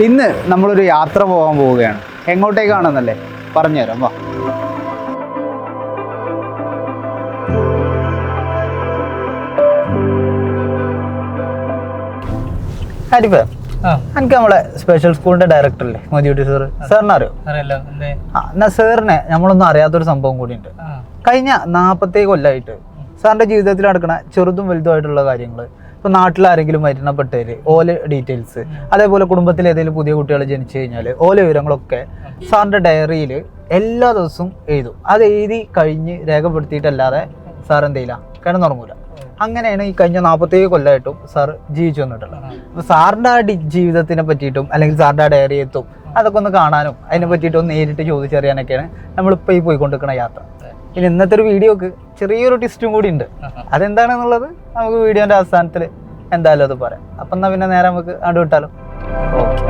ഇന്ന് നമ്മളൊരു യാത്ര പോകാൻ പോവുകയാണ്. എങ്ങോട്ടേക്കാണെന്നല്ലേ പറഞ്ഞുതരാം, വാ. ഹരിഫ, എനിക്ക് നമ്മളെ സ്പെഷ്യൽ സ്കൂളിന്റെ ഡയറക്ടറല്ലേ മോദിയുട്ടി സാറിനെ അറിയോ? എന്നാ സാറിനെ നമ്മളൊന്നും അറിയാത്തൊരു സംഭവം കൂടിയുണ്ട്. കഴിഞ്ഞ 47 കൊല്ലമായിട്ട് സാറിന്റെ ജീവിതത്തിൽ നടക്കുന്ന ചെറുതും വലുതുമായിട്ടുള്ള കാര്യങ്ങൾ, ഇപ്പൊ നാട്ടിലാരെങ്കിലും മരണപ്പെട്ടവര് ഓല ഡീറ്റെയിൽസ്, അതേപോലെ കുടുംബത്തിൽ ഏതെങ്കിലും പുതിയ കുട്ടികൾ ജനിച്ചു കഴിഞ്ഞാൽ ഓല വിവരങ്ങളൊക്കെ സാറിന്റെ ഡയറിയിൽ എല്ലാ ദിവസവും എഴുതും. അത് എഴുതി കഴിഞ്ഞ് രേഖപ്പെടുത്തിയിട്ടല്ലാതെ സാർ എന്തെയില്ല, കിടന്നുറങ്ങൂല. അങ്ങനെയാണ് ഈ കഴിഞ്ഞ 47 കൊല്ലമായിട്ടും സാർ ജീവിച്ചു വന്നിട്ടുള്ളത്. അപ്പൊ സാറിന്റെ ആ ജീവിതത്തിനെ പറ്റിയിട്ടും അല്ലെങ്കിൽ സാറിന്റെ ആ ഡയറി എത്തും അതൊക്കെ ഒന്ന് കാണാനും അതിനെ പറ്റിയിട്ടും നേരിട്ട് ചോദിച്ചറിയാനൊക്കെയാണ് നമ്മളിപ്പോൾ ഈ പോയിക്കൊണ്ടിരിക്കുന്ന യാത്ര. ഇനി ഇന്നത്തെ ഒരു വീഡിയോക്ക് ചെറിയൊരു ടിസ്റ്റും കൂടി ഉണ്ട്. അതെന്താണെന്നുള്ളത് നമുക്ക് വീഡിയോന്റെ അവസാനത്തിൽ എന്തായാലും അത് പറയാം. അപ്പം എന്നാൽ പിന്നെ നേരെ നമുക്ക് അങ്ങോട്ട് വിട്ടാലോ. ഓക്കെ.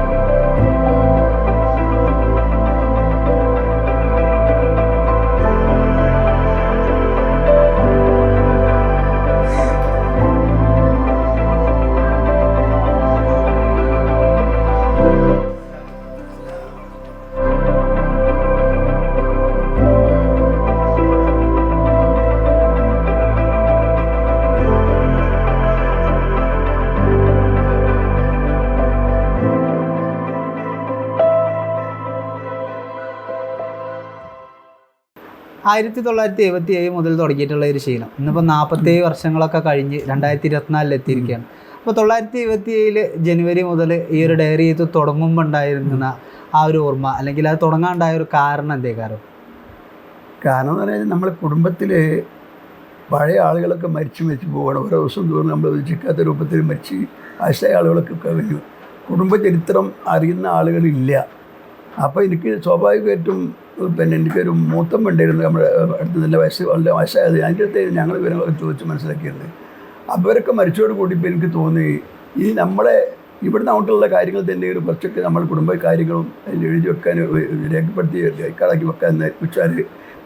1977 മുതൽ തുടങ്ങിയിട്ടുള്ള ഒരു ശീലം ഇന്നിപ്പോൾ 47 വർഷങ്ങളൊക്കെ കഴിഞ്ഞ് 2024 എത്തിയിരിക്കുകയാണ്. അപ്പോൾ 1977 ജനുവരി മുതൽ ഈ ഒരു ഡയറി ഇത് തുടങ്ങുമ്പോൾ ഉണ്ടായിരുന്ന ആ ഒരു ഓർമ്മ, അല്ലെങ്കിൽ അത് തുടങ്ങാണ്ടായ ഒരു കാരണം എന്തേ? കാരണം എന്ന് പറഞ്ഞാൽ നമ്മളെ കുടുംബത്തിൽ പഴയ ആളുകളൊക്കെ മരിച്ചു പോവുകയാണ്. ഓരോ ദിവസം തോറും നമ്മൾ ഉദ്ദേശിക്കാത്ത രൂപത്തിൽ മരിച്ച് വയസ്സായ ആളുകളൊക്കെ കഴിഞ്ഞു. കുടുംബചരിത്രം അറിയുന്ന ആളുകളില്ല. അപ്പോൾ എനിക്ക് സ്വാഭാവികമായിട്ടും എനിക്കൊരു മൂത്തം ഉണ്ടായിരുന്നു നമ്മുടെ അടുത്ത് നല്ല വളരെ വയസ്സായത്. അതിൻ്റെ അടുത്ത് ഞങ്ങൾ വിവരങ്ങളൊക്കെ ചോദിച്ച് മനസ്സിലാക്കിയിട്ടുണ്ട്. അവരൊക്കെ മരിച്ചോട് കൂടി ഇപ്പോൾ എനിക്ക് തോന്നി ഈ നമ്മളെ ഇവിടുന്ന് അങ്ങോട്ടുള്ള കാര്യങ്ങൾ തന്നെ ഒരു കുറച്ചൊക്കെ നമ്മൾ കുടുംബ കാര്യങ്ങളും എഴുതി വെക്കാൻ, രേഖപ്പെടുത്തി കൈക്കാളാക്കി വെക്കാൻ വെച്ചാൽ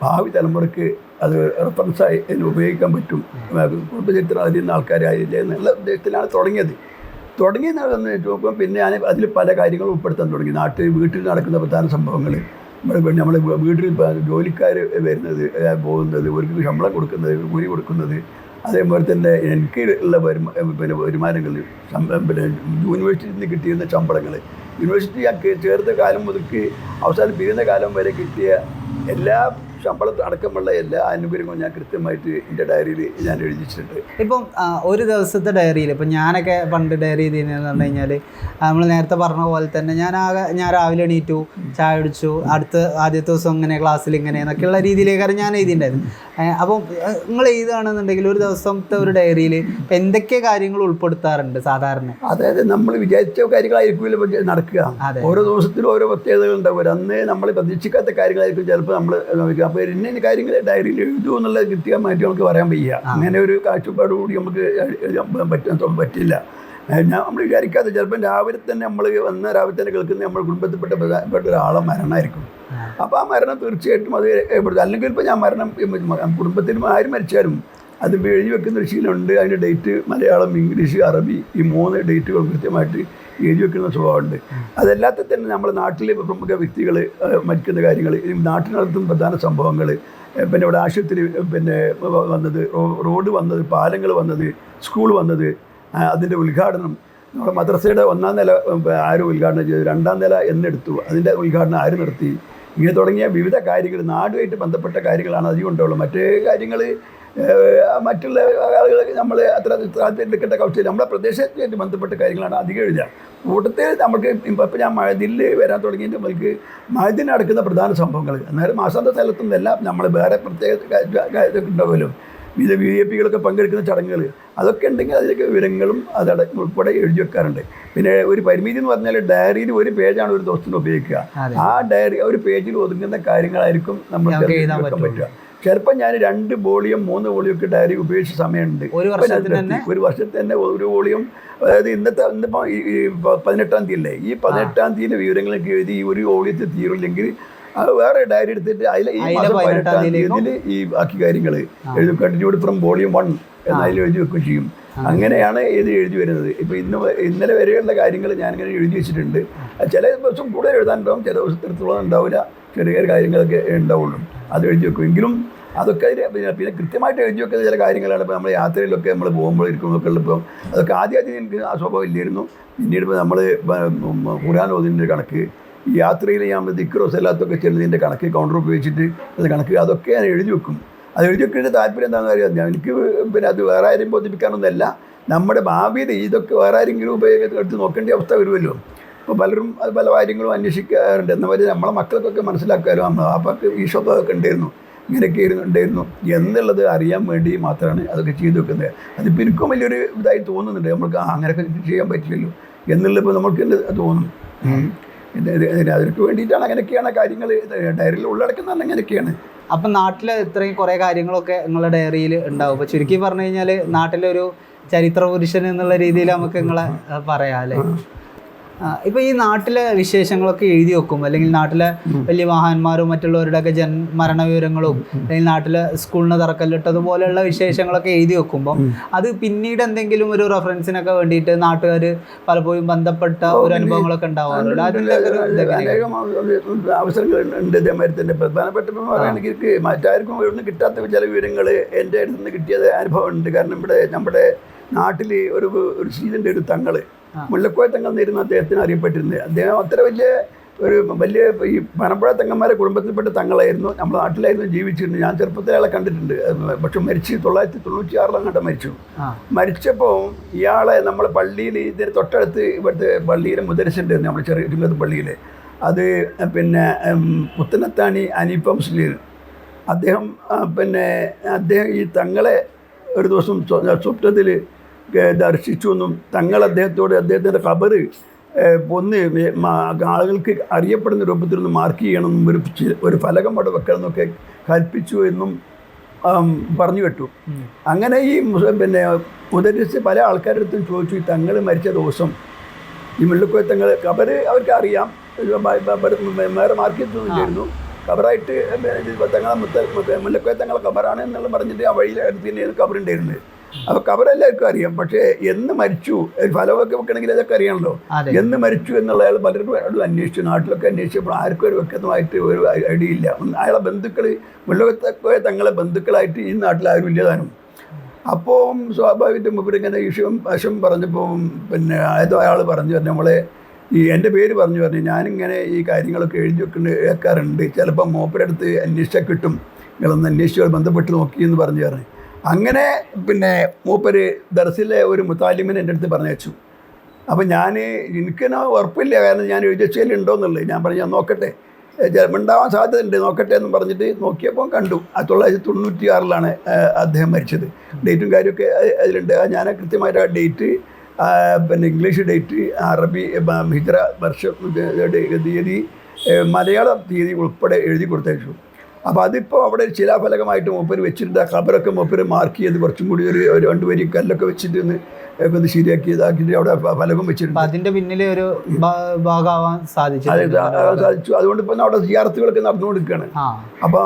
ഭാവി തലമുറയ്ക്ക് അത് റെഫറൻസായി അതിന് ഉപയോഗിക്കാൻ പറ്റും. കുടുംബചരിത്രം അറിയുന്ന ആൾക്കാരായില്ലേ എന്നുള്ള ഉദ്ദേശത്തിലാണ് തുടങ്ങിയെന്ന് ചോദിക്കുമ്പോൾ പിന്നെ ഞാൻ അതിൽ പല കാര്യങ്ങളും ഉൾപ്പെടുത്താൻ തുടങ്ങി. വീട്ടിൽ നടക്കുന്ന പ്രധാന സംഭവങ്ങൾ, നമ്മൾ വീട്ടിൽ ജോലിക്കാർ വരുന്നത് പോകുന്നത്, അവർക്ക് ശമ്പളം കൊടുക്കുന്നത്, കൂലി കൊടുക്കുന്നത്, അതേപോലെ തന്നെ എനിക്ക് ഉള്ള വരുമാനങ്ങൾ, യൂണിവേഴ്സിറ്റിയിൽ നിന്ന് കിട്ടിയിരുന്ന ശമ്പളങ്ങൾ, യൂണിവേഴ്സിറ്റി ചേർത്ത കാലം മുതൽക്ക് അവസാനം പിരിയുന്ന കാലം വരെ കിട്ടിയ എല്ലാ ശമ്പളത്തിൽ അടക്കമുള്ള എല്ലാ ആനുകൂല്യങ്ങളും ഞാൻ കൃത്യമായിട്ട് എൻ്റെ ഡയറിയിൽ ഞാൻ എഴുതി വെച്ചിട്ടുണ്ട്. ഇപ്പം ഒരു ദിവസത്തെ ഡയറിയിൽ ഇപ്പം ഞാനൊക്കെ പണ്ട് ഡയറി ചെയ്തിരുന്നതെന്ന് പറഞ്ഞു കഴിഞ്ഞാൽ നമ്മൾ നേരത്തെ പറഞ്ഞ പോലെ തന്നെ ഞാൻ രാവിലെ എണീറ്റു, ചായ കുടിച്ചു, ആദ്യത്തെ ദിവസം ഇങ്ങനെ ക്ലാസ്സിൽ ഇങ്ങനെ എന്നൊക്കെയുള്ള രീതിയിലേക്കാണ് ഞാൻ എഴുതിയിട്ടുണ്ടായിരുന്നു. അപ്പം നിങ്ങൾ എഴുതുകയാണെന്നുണ്ടെങ്കിൽ ഒരു ദിവസത്തെ ഒരു ഡയറിയിൽ എന്തൊക്കെ കാര്യങ്ങൾ ഉൾപ്പെടുത്താറുണ്ട് സാധാരണ? അതായത് നമ്മൾ വിചാരിച്ച കാര്യങ്ങളായിരിക്കും നടക്കുക. ഓരോ ദിവസത്തിലും ഓരോ പ്രത്യേകതകൾ ഉണ്ടാവും. അന്ന് നമ്മൾ പ്രതീക്ഷിക്കാത്ത കാര്യങ്ങളായിരിക്കും ചിലപ്പോൾ നമ്മൾ. അപ്പോൾ ഇന്ന കാര്യങ്ങൾ ഡയറിയിൽ എഴുതുമോ എന്നുള്ളത് കൃത്യമായിട്ട് നമുക്ക് പറയാൻ വയ്യ. അങ്ങനെ ഒരു കാഴ്ചപ്പാടുകൂടി നമുക്ക് പറ്റില്ല. നമ്മൾ വിചാരിക്കാതെ ചിലപ്പോൾ രാവിലെ തന്നെ രാവിലെ തന്നെ കേൾക്കുന്ന നമ്മൾ കുടുംബത്തിൽപ്പെട്ട ഒരാളെ മരണമായിരിക്കും. അപ്പോൾ ആ മരണം തീർച്ചയായിട്ടും അത് അല്ലെങ്കിൽ ഇപ്പോൾ കുടുംബത്തിൽ ആരും മരിച്ചാലും അത് എഴുതി വെക്കുന്ന ഒരു ശീലമുണ്ട്. അതിൻ്റെ ഡേറ്റ് മലയാളം, ഇംഗ്ലീഷ്, അറബി ഈ 3 ഡേറ്റുകൾ കൃത്യമായിട്ട് എഴുതി വെക്കുന്ന സ്വഭാവമുണ്ട്. അതല്ലാത്ത തന്നെ നമ്മുടെ നാട്ടിലെ പ്രമുഖ വ്യക്തികൾ മരിക്കുന്ന കാര്യങ്ങൾ, നാട്ടിൽ നടത്തുന്ന പ്രധാന സംഭവങ്ങൾ, പിന്നെ ഇവിടെ ആശുപത്രി വന്നത്, റോഡ് വന്നത്, പാലങ്ങൾ വന്നത്, സ്കൂൾ വന്നത്, അതിൻ്റെ ഉദ്ഘാടനം, നമ്മുടെ മദ്രസയുടെ 1ാം നില ആര് ഉദ്ഘാടനം ചെയ്തു, 2ാം നില എന്നെടുത്തു, അതിൻ്റെ ഉദ്ഘാടനം ആര് നടത്തി, ഇങ്ങനെ തുടങ്ങിയ വിവിധ കാര്യങ്ങൾ നാടുമായിട്ട് ബന്ധപ്പെട്ട കാര്യങ്ങളാണ് അധികം ഉണ്ടാവുള്ളൂ. മറ്റേ കാര്യങ്ങൾ മറ്റുള്ള ആളുകളൊക്കെ നമ്മൾ അത്ര എടുക്കേണ്ട ആവശ്യമില്ല. നമ്മുടെ പ്രദേശത്തുമായിട്ട് ബന്ധപ്പെട്ട കാര്യങ്ങളാണ് അധികം എഴുതുക. കൂട്ടത്തിൽ നമുക്ക് ഇപ്പോൾ ഞാൻ മഴദില്ല് വരാൻ തുടങ്ങിയിട്ട് നമുക്ക് മഴദിന് നടക്കുന്ന പ്രധാന സംഭവങ്ങൾ, അന്നേരം മാസാന്ത സ്ഥലത്തുനിന്നെല്ലാം നമ്മൾ വേറെ പ്രത്യേക ഇതൊക്കെ ഉണ്ടാവുമല്ലോ, VIP-കളൊക്കെ പങ്കെടുക്കുന്ന ചടങ്ങുകൾ, അതൊക്കെ ഉണ്ടെങ്കിൽ അതിലേക്ക് വിവരങ്ങളും ഉൾപ്പെടെ എഴുതി വെക്കാറുണ്ട്. പിന്നെ ഒരു പരിമിതി എന്ന് പറഞ്ഞാൽ ഡയറിയിൽ ഒരു പേജാണ് ഒരു ദിവസത്തിന് ഉപയോഗിക്കുക. ആ ഡയറി ഒരു പേജിൽ ഒതുങ്ങുന്ന കാര്യങ്ങളായിരിക്കും നമ്മൾ എഴുതാൻ പറ്റുക. ചിലപ്പോൾ ഞാൻ 2 വോളിയം 3 വോളിയം ഒക്കെ ഡയറി ഉപയോഗിച്ച സമയമുണ്ട്. ഒരു വർഷത്തിൽ തന്നെ ഒരു വോളിയം. അതായത് ഇന്നിപ്പോൾ ഈ 18-ാം തീയതി അല്ലേ, ഈ 18-ാം തീയതി വിവരങ്ങളൊക്കെ എഴുതി ഈ ഒരു വോളിയത്തിൽ തീരില്ലെങ്കിൽ അത് വേറെ ഡയറി എടുത്തിട്ട് അതിൽ ഈ മാസം 18-ാം തീയതിയിൽ ഈ ബാക്കി കാര്യങ്ങൾ എഴുതി കണ്ടിന്യൂഡ് ഫ്രം വോളിയം 1 എന്നതിൽ എഴുതി വെക്കുകയും ചെയ്യും. അങ്ങനെയാണ് ഇത് എഴുതി വരുന്നത്. ഇപ്പോൾ ഇന്നലെ വരെയുള്ള കാര്യങ്ങൾ ഞാനിങ്ങനെ എഴുതി വെച്ചിട്ടുണ്ട്. ചില ദിവസം കൂടുതൽ എഴുതാനുണ്ടാവും, ചില ദിവസത്തിടത്തോളം ഉണ്ടാവില്ല, ചെറിയ ചെറിയ കാര്യങ്ങളൊക്കെ ഉണ്ടാവുള്ളൂ. അത് എഴുതി വെക്കും. എങ്കിലും അതൊക്കെ പിന്നെ കൃത്യമായിട്ട് എഴുതി വെക്കുന്ന ചില കാര്യങ്ങളാണ്. ഇപ്പോൾ നമ്മൾ യാത്രയിലൊക്കെ നമ്മൾ പോകുമ്പോൾ ഇരിക്കുന്നതൊക്കെ ഉള്ളപ്പം അതൊക്കെ ആദ്യം എനിക്ക് ആ സ്വഭാവം ഇല്ലായിരുന്നു. പിന്നീട് ഇപ്പോൾ നമ്മൾ ഖുർആൻ ഓതുന്നതിൻ്റെ കണക്ക്, ഈ യാത്രയിൽ ഞാൻ ദിക്റോ സലാത്തൊക്കെ ചെല്ലുന്നതിൻ്റെ കണക്ക്, കൗണ്ടർ ഉപയോഗിച്ചിട്ട് അത് കണക്ക് അതൊക്കെ ഞാൻ എഴുതി വെക്കും. അത് എഴുതി വെക്കുന്നതിൻ്റെ താല്പര്യം എന്താണെന്ന് അറിയാം. എനിക്ക് പിന്നെ അത് വേറെ ആരും ബോധിപ്പിക്കാനൊന്നുമല്ല, നമ്മുടെ ഭാവിയിൽ ഇതൊക്കെ വേറെ ആരെങ്കിലും എടുത്ത് നോക്കേണ്ട അവസ്ഥ വരുമല്ലോ. അപ്പോൾ പലരും അത് പല കാര്യങ്ങളും അന്വേഷിക്കാറുണ്ട്. എന്നവർ നമ്മളെ മക്കൾക്കൊക്കെ മനസ്സിലാക്കാമല്ലോ, നമ്മൾ അപ്പൊക്ക് ഈ സ്വഭാവമൊക്കെ ഉണ്ടായിരുന്നു, ഇങ്ങനെയൊക്കെ ഉണ്ടായിരുന്നു എന്നുള്ളത് അറിയാൻ വേണ്ടി മാത്രമാണ് അതൊക്കെ ചെയ്തു വെക്കുന്നത്. അതിപ്പോൾ എനിക്കും വലിയൊരു ഇതായി തോന്നുന്നുണ്ട്. നമുക്ക് അങ്ങനെയൊക്കെ ചെയ്യാൻ പറ്റില്ലല്ലോ എന്നുള്ളപ്പോൾ നമുക്ക് തോന്നും. അതിനൊക്കെ വേണ്ടിയിട്ടാണ് അങ്ങനെയൊക്കെയാണ് കാര്യങ്ങൾ ഡയറിയിൽ ഉള്ളടക്കുന്നത്. അങ്ങനെയൊക്കെയാണ്. അപ്പം നാട്ടിൽ ഇത്രയും കുറേ കാര്യങ്ങളൊക്കെ നിങ്ങളുടെ ഡയറിയിൽ ഉണ്ടാവും. അപ്പോൾ ചുരുക്കി പറഞ്ഞു കഴിഞ്ഞാൽ നാട്ടിലൊരു ചരിത്ര പുരുഷൻ എന്നുള്ള രീതിയിൽ നമുക്ക് നിങ്ങളെ പറയാം അല്ലേ. ഇപ്പോൾ ഈ നാട്ടിലെ വിശേഷങ്ങളൊക്കെ എഴുതി വെക്കും, അല്ലെങ്കിൽ നാട്ടിലെ വലിയ മഹാന്മാരും മറ്റുള്ളവരുടെയൊക്കെ മരണ വിവരങ്ങളും, അല്ലെങ്കിൽ നാട്ടിലെ സ്കൂളിന് തറക്കല്ലിട്ടതുപോലെയുള്ള വിശേഷങ്ങളൊക്കെ എഴുതി വെക്കുമ്പോൾ അത് പിന്നീട് എന്തെങ്കിലും ഒരു റെഫറൻസിനൊക്കെ വേണ്ടിയിട്ട് നാട്ടുകാർ പലപ്പോഴും ബന്ധപ്പെട്ട ഒരു അനുഭവങ്ങളൊക്കെ ഉണ്ടാവാറുണ്ട്. അതിൻ്റെ അവസരങ്ങളുണ്ട്. ഇതേമാതിരി തന്നെ പ്രധാനപ്പെട്ട പറയുകയാണെങ്കിൽ മറ്റാർക്കും ഇവിടുന്ന് കിട്ടാത്ത ചില വിവരങ്ങൾ എൻ്റെ അടുത്ത് നിന്ന് കിട്ടിയത് അനുഭവം ഉണ്ട്. കാരണം ഇവിടെ നമ്മുടെ നാട്ടിൽ ഒരു ശീലൻ്റെ ഒരു തങ്ങള് മുല്ലക്കോയ തങ്ങൾ എന്നിരുന്ന അദ്ദേഹത്തിന് അറിയപ്പെട്ടിരുന്നത്. അദ്ദേഹം അത്ര വലിയ ഈ പനമ്പുഴ തങ്ങന്മാരെ കുടുംബത്തിൽപ്പെട്ട തങ്ങളായിരുന്നു. നമ്മുടെ നാട്ടിലായിരുന്നു ജീവിച്ചിരുന്നത്. ഞാൻ ചെറുപ്പത്തിൽ അയാളെ കണ്ടിട്ടുണ്ട്. പക്ഷെ മരിച്ച് 1996 മരിച്ചു. മരിച്ചപ്പോൾ ഇയാളെ നമ്മളെ പള്ളിയിൽ ഇതിന് തൊട്ടടുത്ത് ഇവിടുത്തെ പള്ളിയിലെ മുദരിസുണ്ട്, നമ്മുടെ ചെറിയ പള്ളിയിൽ. അത് പിന്നെ പുത്തനത്താണി അനീഫ മുസ്ലിം അദ്ദേഹം ഈ തങ്ങളെ ഒരു ദിവസം സ്വപ്നത്തിൽ ദർശിച്ചു എന്നും തങ്ങൾ അദ്ദേഹത്തിൻ്റെ ഖബറ് ആളുകൾക്ക് അറിയപ്പെടുന്ന രൂപത്തിലൊന്ന് മാർക്ക് ചെയ്യണമെന്നും ഒരു ഫലകം അവിടെ വെക്കണം എന്നൊക്കെ കൽപ്പിച്ചു എന്നും പറഞ്ഞു കേട്ടു. അങ്ങനെ ഈ മുദരിസ് പല ആൾക്കാരുടെ അടുത്തും ചോദിച്ചു, ഈ തങ്ങൾ മരിച്ച ദിവസം ഈ മുല്ലക്കോയ തങ്ങൾ ഖബറ് അവർക്ക് അറിയാം, വേറെ മാർക്ക് ചെയ്തിരുന്നു. ഖബറായിട്ട് മുല്ലക്കോയ തങ്ങളെ ഖബറാണ് എന്നുള്ള പറഞ്ഞിട്ട് ആ വഴിയിൽ അടുത്ത് തന്നെയാണ് ഖബറുണ്ടായിരുന്നത്. അപ്പോൾ ഖബറെല്ലാവർക്കും അറിയാം. പക്ഷേ എന്ന് മരിച്ചു, ഫലമൊക്കെ വെക്കണമെങ്കിൽ അതൊക്കെ അറിയണമല്ലോ. എന്ന് മരിച്ചു എന്നുള്ള അയാൾ പലരും അന്വേഷിച്ചു, നാട്ടിലൊക്കെ അന്വേഷിച്ചപ്പോൾ ആർക്കും ഒരു വ്യക്തമായിട്ട് ഒരു ഐഡിയ ഇല്ല. അയാളെ ബന്ധുക്കൾ മുല്ലക്കോയ തങ്ങളെ ബന്ധുക്കളായിട്ട് ഈ നാട്ടിൽ ആരും ഇല്ലതാനും. അപ്പോൾ സ്വാഭാവികമായിട്ടും ഇവരിങ്ങനെ വശം പറഞ്ഞപ്പോൾ ഏതോ അയാൾ പറഞ്ഞു നമ്മളെ എൻ്റെ പേര് പറഞ്ഞു ഞാനിങ്ങനെ ഈ കാര്യങ്ങളൊക്കെ എഴുതി വെക്കാറുണ്ട്, ചിലപ്പോൾ മൂപ്പരടുത്ത് അന്വേഷിച്ചാൽ കിട്ടും, നിങ്ങളൊന്ന് അന്വേഷിച്ച് ബന്ധപ്പെട്ട് നോക്കി എന്ന് പറഞ്ഞു. അങ്ങനെ മൂപ്പര് ദർസിലെ ഒരു മുത്താലിമിനെ എൻ്റെ അടുത്ത് പറഞ്ഞയച്ചു. അപ്പോൾ എനിക്കെന്നാ ഉറപ്പില്ല, കാരണം ഞാൻ എഴുതി വെച്ചതിലുണ്ടോയെന്നുള്ളത്. ഞാൻ പറഞ്ഞു ഞാൻ നോക്കട്ടെ, ഉണ്ടാവാൻ സാധ്യത ഉണ്ട്, നോക്കട്ടെ എന്ന് പറഞ്ഞിട്ട് നോക്കിയപ്പോൾ കണ്ടു 1996 അദ്ദേഹം മരിച്ചത്. ഡേറ്റും കാര്യമൊക്കെ അതിലുണ്ട്. ഞാൻ കൃത്യമായിട്ട് ആ ഡേറ്റ്, ഇംഗ്ലീഷ് ഡേറ്റ്, അറബി ഹിജ്റ വർഷം തീയതി, മലയാളം തീയതി ഉൾപ്പെടെ എഴുതി കൊടുത്തയച്ചു. അപ്പോൾ അതിപ്പോൾ അവിടെ ശിലാഫലകമായിട്ട് മൂപ്പര് വെച്ചിട്ടുണ്ട്. ആ ഖബറൊക്കെ മൂപ്പര് മാർക്ക് ചെയ്ത് കുറച്ചും കൂടി ഒരു 2 വരി കല്ലൊക്കെ വെച്ചിട്ട് ഒന്ന് ശരിയാക്കി ഇതാക്കിയിട്ട് അവിടെ ഫലകം വെച്ചിട്ടുണ്ട്. അതിൻ്റെ പിന്നിൽ ഒരു ഭാഗമാവാൻ സാധിച്ചു. അതുകൊണ്ട് ഇപ്പോൾ അവിടെ ജിയാർത്തുകളൊക്കെ നടന്നുകൊണ്ടിരിക്കുകയാണ്. അപ്പോൾ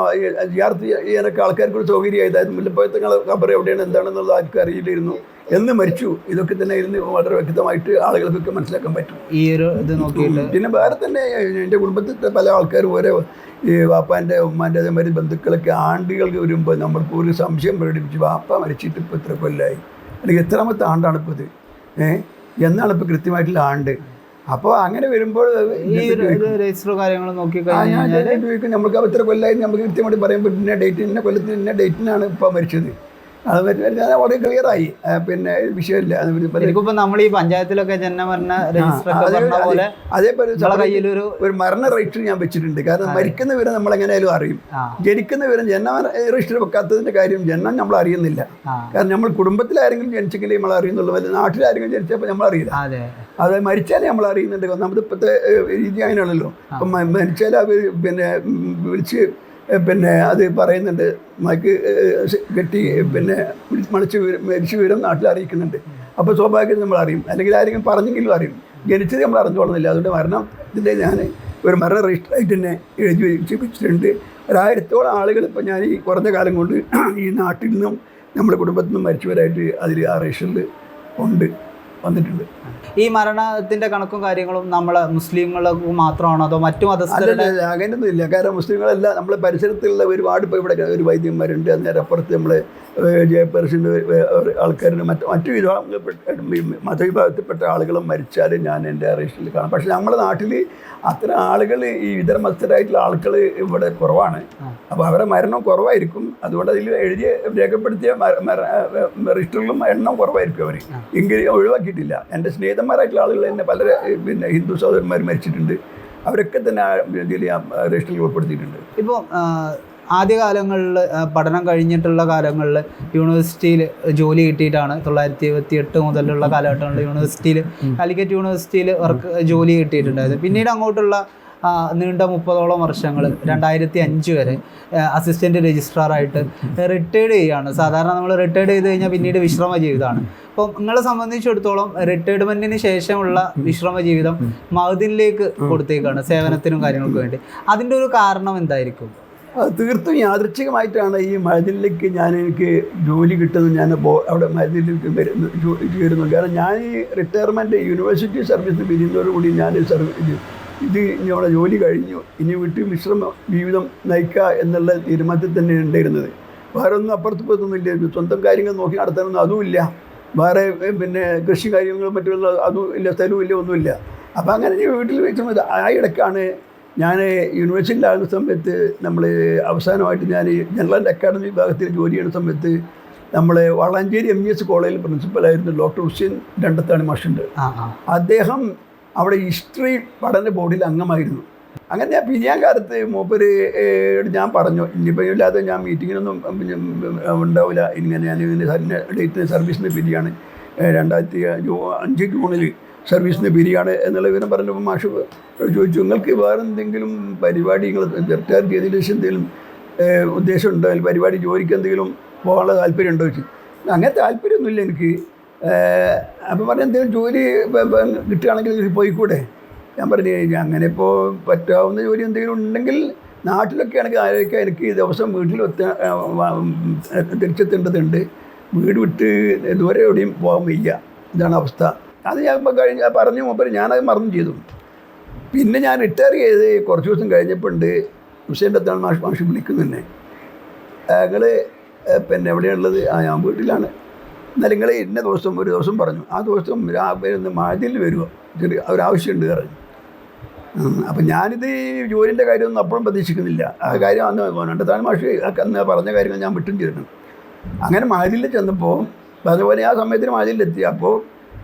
ജിയാർത്ത് ചെയ്യാനൊക്കെ ആൾക്കാർക്ക് ഒരു സൗകര്യമായി. അതായത് മുല്ലപ്പോയത്തങ്ങളെ ഖബർ എവിടെയാണ് എന്താണെന്നുള്ളത് ആർക്കും അറിയില്ലായിരുന്നു. എന്ന് മരിച്ചു, ഇതൊക്കെ തന്നെ ഇരുന്ന് വളരെ വ്യക്തമായിട്ട് ആളുകൾക്കൊക്കെ മനസ്സിലാക്കാൻ പറ്റും ഈ ഒരു ഇത് നോക്കിയിട്ട്. പിന്നെ വേറെ തന്നെ എൻ്റെ കുടുംബത്തിലെ പല ആൾക്കാരും ഓരോ ഈ വാപ്പാൻ്റെ ഉമ്മാൻ്റെ അതേമാതിരി ബന്ധുക്കളൊക്കെ ആണ്ടുകൾക്ക് വരുമ്പോൾ നമ്മൾക്ക് ഒരു സംശയം പ്രകടിപ്പിച്ച്, വാപ്പ മരിച്ചിട്ട് ഇപ്പോൾ ഇത്ര കൊല്ലമായി, അല്ലെങ്കിൽ എത്രാമത്തെ ആണ്ടാണ് ഇപ്പോൾ ഇത്, എന്നാണ് ഇപ്പോൾ കൃത്യമായിട്ടുള്ള ആണ്ട്. അപ്പോൾ അങ്ങനെ വരുമ്പോൾ രജിസ്റ്റർ കാര്യങ്ങൾ നോക്കി ഞാൻ ചോദിക്കും, നമുക്ക് ഇത്ര കൊല്ലമായി നമുക്ക് കൃത്യമായിട്ട് പറയുമ്പോൾ ഇന്ന ഡേറ്റ്, ഇന്ന കൊല്ലത്തിന് ഇന്ന ഡേറ്റിനാണ് ഇപ്പോൾ മരിച്ചത്. അത് വളരെ ക്ലിയറായി. പിന്നെ വിഷയമില്ല. എനിക്കിപ്പോൾ നമ്മൾ ഈ പഞ്ചായത്തിലൊക്കെ ജനമരണ അതേപോലെ ഒരു മരണ രജിസ്റ്റർ ഞാൻ വെച്ചിട്ടുണ്ട്. കാരണം മരിക്കുന്ന വിവരം നമ്മൾ എങ്ങനെയാലും അറിയും. ജനിക്കുന്ന വിവരം ജനന രജിസ്റ്റർ വെക്കാത്തതിൻ്റെ കാര്യം ജനനം നമ്മൾ അറിയുന്നില്ല. കാരണം നമ്മൾ കുടുംബത്തിലാരെങ്കിലും ജനിച്ചെങ്കിലേ നമ്മൾ അറിയുന്നുള്ളൂ, അല്ലെ നാട്ടിലാരെങ്കിലും ജനിച്ചപ്പോൾ നമ്മൾ അറിയില്ല. അത് മരിച്ചാലേ നമ്മൾ അറിയുന്നുണ്ട്. ഒന്നാമത് ഇപ്പോഴത്തെ രീതി അങ്ങനെയാണല്ലോ. അപ്പം മരിച്ചാൽ അവർ വിളിച്ച് അത് പറയുന്നുണ്ട്, മൈക്ക് കെട്ടി മരിച്ചു വിവരം നാട്ടിൽ അറിയിക്കുന്നുണ്ട്. അപ്പോൾ സ്വാഭാവികമായിട്ടും നമ്മൾ അറിയും, അല്ലെങ്കിൽ ആരെങ്കിലും പറഞ്ഞെങ്കിലും അറിയും. ജനിച്ചത് നമ്മൾ അറിഞ്ഞോളുന്നില്ല. അതുകൊണ്ട് മരണത്തിൻ്റെ ഞാൻ ഒരു മരണ രജിസ്റ്ററായിട്ട് തന്നെ എഴുതി വെച്ചിട്ടുണ്ട്. 1000-ഓളം ആളുകൾ ഇപ്പോൾ ഞാൻ ഈ കുറഞ്ഞ കാലം കൊണ്ട് ഈ നാട്ടിൽ നിന്നും നമ്മുടെ കുടുംബത്തിൽ നിന്നും മരിച്ചവരായിട്ട് അതിൽ ആ രജിസ്റ്ററിൽ ഉണ്ട്. വന്നിട്ടുണ്ട്. ഈ മരണത്തിൻ്റെ കണക്കും കാര്യങ്ങളും നമ്മളെ മുസ്ലിങ്ങൾക്ക് മാത്രമാണോ അതോ മറ്റു മതസ്ഥരുടെ? അങ്ങനെയൊന്നും ഇല്ല. കാരണം മുസ്ലിങ്ങളല്ല, നമ്മളെ പരിസരത്തുള്ള ഒരുപാട് ഇപ്പോൾ ഇവിടെ ഒരു വൈദ്യന്മാരുണ്ട്, നേരെ അപ്പുറത്ത് നമ്മളെ ജയപ്രസിൻ്റെ ആൾക്കാരുണ്ട്, മറ്റു മതവിഭാഗത്തിൽപ്പെട്ട ആളുകളും മരിച്ചാൽ ഞാൻ എൻ്റെ അറേഷനിൽ കാണാം. പക്ഷേ നമ്മുടെ നാട്ടിൽ അത്ര ആളുകൾ ഈ ഇതര മതസ്ഥരായിട്ടുള്ള ആളുകൾ ഇവിടെ കുറവാണ്. അപ്പോൾ അവരുടെ മരണം കുറവായിരിക്കും. അതുകൊണ്ട് അതിൽ എഴുതി രേഖപ്പെടുത്തിയ രജിസ്റ്ററിലും എണ്ണം കുറവായിരിക്കും അവർ. എങ്കിലും ഒഴിവാക്കിയിട്ടില്ല. എൻ്റെ സ്നേഹിതന്മാരായിട്ടുള്ള ആളുകൾ തന്നെ പല പിന്നെ ഹിന്ദു സഹോദരന്മാർ മരിച്ചിട്ടുണ്ട്. അവരൊക്കെ തന്നെ ഇതിൽ രജിസ്റ്ററിൽ ഉൾപ്പെടുത്തിയിട്ടുണ്ട്. ഇപ്പോൾ ആദ്യകാലങ്ങളിൽ പഠനം കഴിഞ്ഞിട്ടുള്ള കാലങ്ങളിൽ യൂണിവേഴ്സിറ്റിയിൽ ജോലി കിട്ടിയിട്ടാണ് 1978 മുതലുള്ള കാലഘട്ടങ്ങളിൽ യൂണിവേഴ്സിറ്റിയിൽ കാലിക്കറ്റ് യൂണിവേഴ്സിറ്റിയിൽ ജോലി കിട്ടിയിട്ടുണ്ടായത്. പിന്നീട് അങ്ങോട്ടുള്ള നീണ്ട 30ഓളം വർഷങ്ങൾ 2005 വരെ അസിസ്റ്റൻറ്റ് രജിസ്ട്രാറായിട്ട് റിട്ടയർഡ് ചെയ്യുകയാണ്. സാധാരണ നമ്മൾ റിട്ടയർഡ് ചെയ്ത് കഴിഞ്ഞാൽ പിന്നീട് വിശ്രമ ജീവിതമാണ്. അപ്പോൾ നിങ്ങളെ സംബന്ധിച്ചിടത്തോളം റിട്ടയർമെൻറ്റിന് ശേഷമുള്ള വിശ്രമ ജീവിതം മഅ്ദിനിലേക്ക് കൊടുത്തേക്കാണ് സേവനത്തിനും കാര്യങ്ങൾക്കും വേണ്ടി. അതിൻ്റെ ഒരു കാരണം എന്തായിരിക്കും? തീർത്തും യാദൃച്ഛികമായിട്ടാണ് ഈ മഅ്ദിനിലേക്ക് എനിക്ക് ജോലി കിട്ടുന്നത്. ഞാൻ അവിടെ മഅ്ദിനിലേക്ക് ചേരുന്നു. കാരണം ഞാൻ ഈ റിട്ടയർമെൻറ്റ് യൂണിവേഴ്സിറ്റി സർവീസിന് പിരിയുന്നതോടുകൂടി ഞാൻ ഇത് നമ്മുടെ ജോലി കഴിഞ്ഞു, ഇനി വീട്ടിൽ വിശ്രമ ജീവിതം നയിക്കുക എന്നുള്ള തീരുമാനത്തിൽ തന്നെ ഉണ്ടായിരുന്നത്. വേറെ ഒന്നും അപ്പുറത്തുപ്പുറത്തൊന്നുമില്ല. സ്വന്തം കാര്യങ്ങൾ നോക്കി നടത്താനൊന്നും അതുമില്ല. വേറെ പിന്നെ കൃഷി കാര്യങ്ങളും മറ്റുള്ള അതും ഇല്ല, സ്ഥലവും ഇല്ല, ഒന്നുമില്ല. അപ്പോൾ അങ്ങനെ വീട്ടിൽ വിശ്രമം ആ ഇടയ്ക്കാണ് ഞാൻ യൂണിവേഴ്സിറ്റിയിലാകുന്ന സമയത്ത് നമ്മൾ അവസാനമായിട്ട് ഞാൻ ജനറൽ ആൻഡ് അക്കാഡമി വിഭാഗത്തിൽ ജോലി ചെയ്യുന്ന സമയത്ത് നമ്മൾ വളാഞ്ചേരി MGS കോളേജിൽ പ്രിൻസിപ്പലായിരുന്നു ഡോക്ടർ ഹുസൈൻ രണ്ടത്താണി മാഷുണ്ട്. അദ്ദേഹം അവിടെ ഹിസ്റ്ററി പഠന ബോർഡിൽ അംഗമായിരുന്നു. അങ്ങനെ ഞാൻ പിരിയാൻ കാലത്ത് മൂപ്പര് ഞാൻ പറഞ്ഞു, ഇനിയിപ്പോൾ ഇല്ലാതെ ഞാൻ മീറ്റിങ്ങിനൊന്നും ഉണ്ടാവില്ല, ഇങ്ങനെ ഞാൻ ഇതിൻ്റെ ഡേറ്റിന് സർവീസിന് പിരിയാണ്, 2005 ജൂണിൽ സർവീസിന് പിരിയാണ് എന്നുള്ള വിവരം പറഞ്ഞപ്പോൾ മാഷ് ചോദിച്ചു, നിങ്ങൾക്ക് വേറെ എന്തെങ്കിലും പരിപാടി നിങ്ങൾ റിട്ടയർ ചെയ്തതിന് ശേഷം എന്തെങ്കിലും ഉദ്ദേശമുണ്ടോ, അല്ലെങ്കിൽ പരിപാടി ജോലിക്ക് എന്തെങ്കിലും പോകാനുള്ള താല്പര്യം ഉണ്ടോ ചോദിച്ചു. അങ്ങനെ താല്പര്യമൊന്നുമില്ല എനിക്ക്. അപ്പോൾ പറഞ്ഞ എന്തെങ്കിലും ജോലി കിട്ടുകയാണെങ്കിൽ പോയിക്കൂടെ. ഞാൻ പറഞ്ഞു അങ്ങനെ ഇപ്പോൾ പറ്റാവുന്ന ജോലി എന്തെങ്കിലും ഉണ്ടെങ്കിൽ നാട്ടിലൊക്കെ ആണെങ്കിൽ ആലോചിക്കുക, എനിക്ക് ദിവസം വീട്ടിൽ തിരിച്ചെത്തേണ്ടതുണ്ട്, വീട് വിട്ട് ദൂരെ എവിടെയും പോകാൻ വയ്യ, ഇതാണ് അവസ്ഥ. അത് ഞാൻ പറഞ്ഞു മൂപ്പര്, ഞാനത് മറന്നു ചെയ്തു. പിന്നെ ഞാൻ റിട്ടയർ ചെയ്ത് കുറച്ച് ദിവസം കഴിഞ്ഞപ്പോൾ ഉണ്ട് ഹുസൈൻ്റെ അടുത്താണ് മാഷ് വിളിക്കുന്നത്. ഞങ്ങൾ പിന്നെ എവിടെയാണുള്ളത്? ഞാൻ വീട്ടിലാണ്. എന്നാൽ നിങ്ങൾ ഇന്ന ദിവസം ഒരു ദിവസം പറഞ്ഞു, ആ ദിവസം രാവിലെ മഅ്ദിനിൽ വരുമോ, ചെറിയ ഒരാവശ്യമുണ്ട് പറഞ്ഞു. അപ്പം ഞാനിത് ജോലിൻ്റെ കാര്യമൊന്നും അപ്പോഴും പ്രതീക്ഷിക്കുന്നില്ല. ആ കാര്യം അന്ന് രണ്ടത്താണി മാഷ് അന്ന് പറഞ്ഞ കാര്യങ്ങൾ ഞാൻ വിട്ടും ചെയ്തിട്ടുണ്ട്. അങ്ങനെ മഅ്ദിനിൽ ചെന്നപ്പോൾ അതുപോലെ ആ സമയത്തിന് മഅ്ദിനിലെത്തി. അപ്പോൾ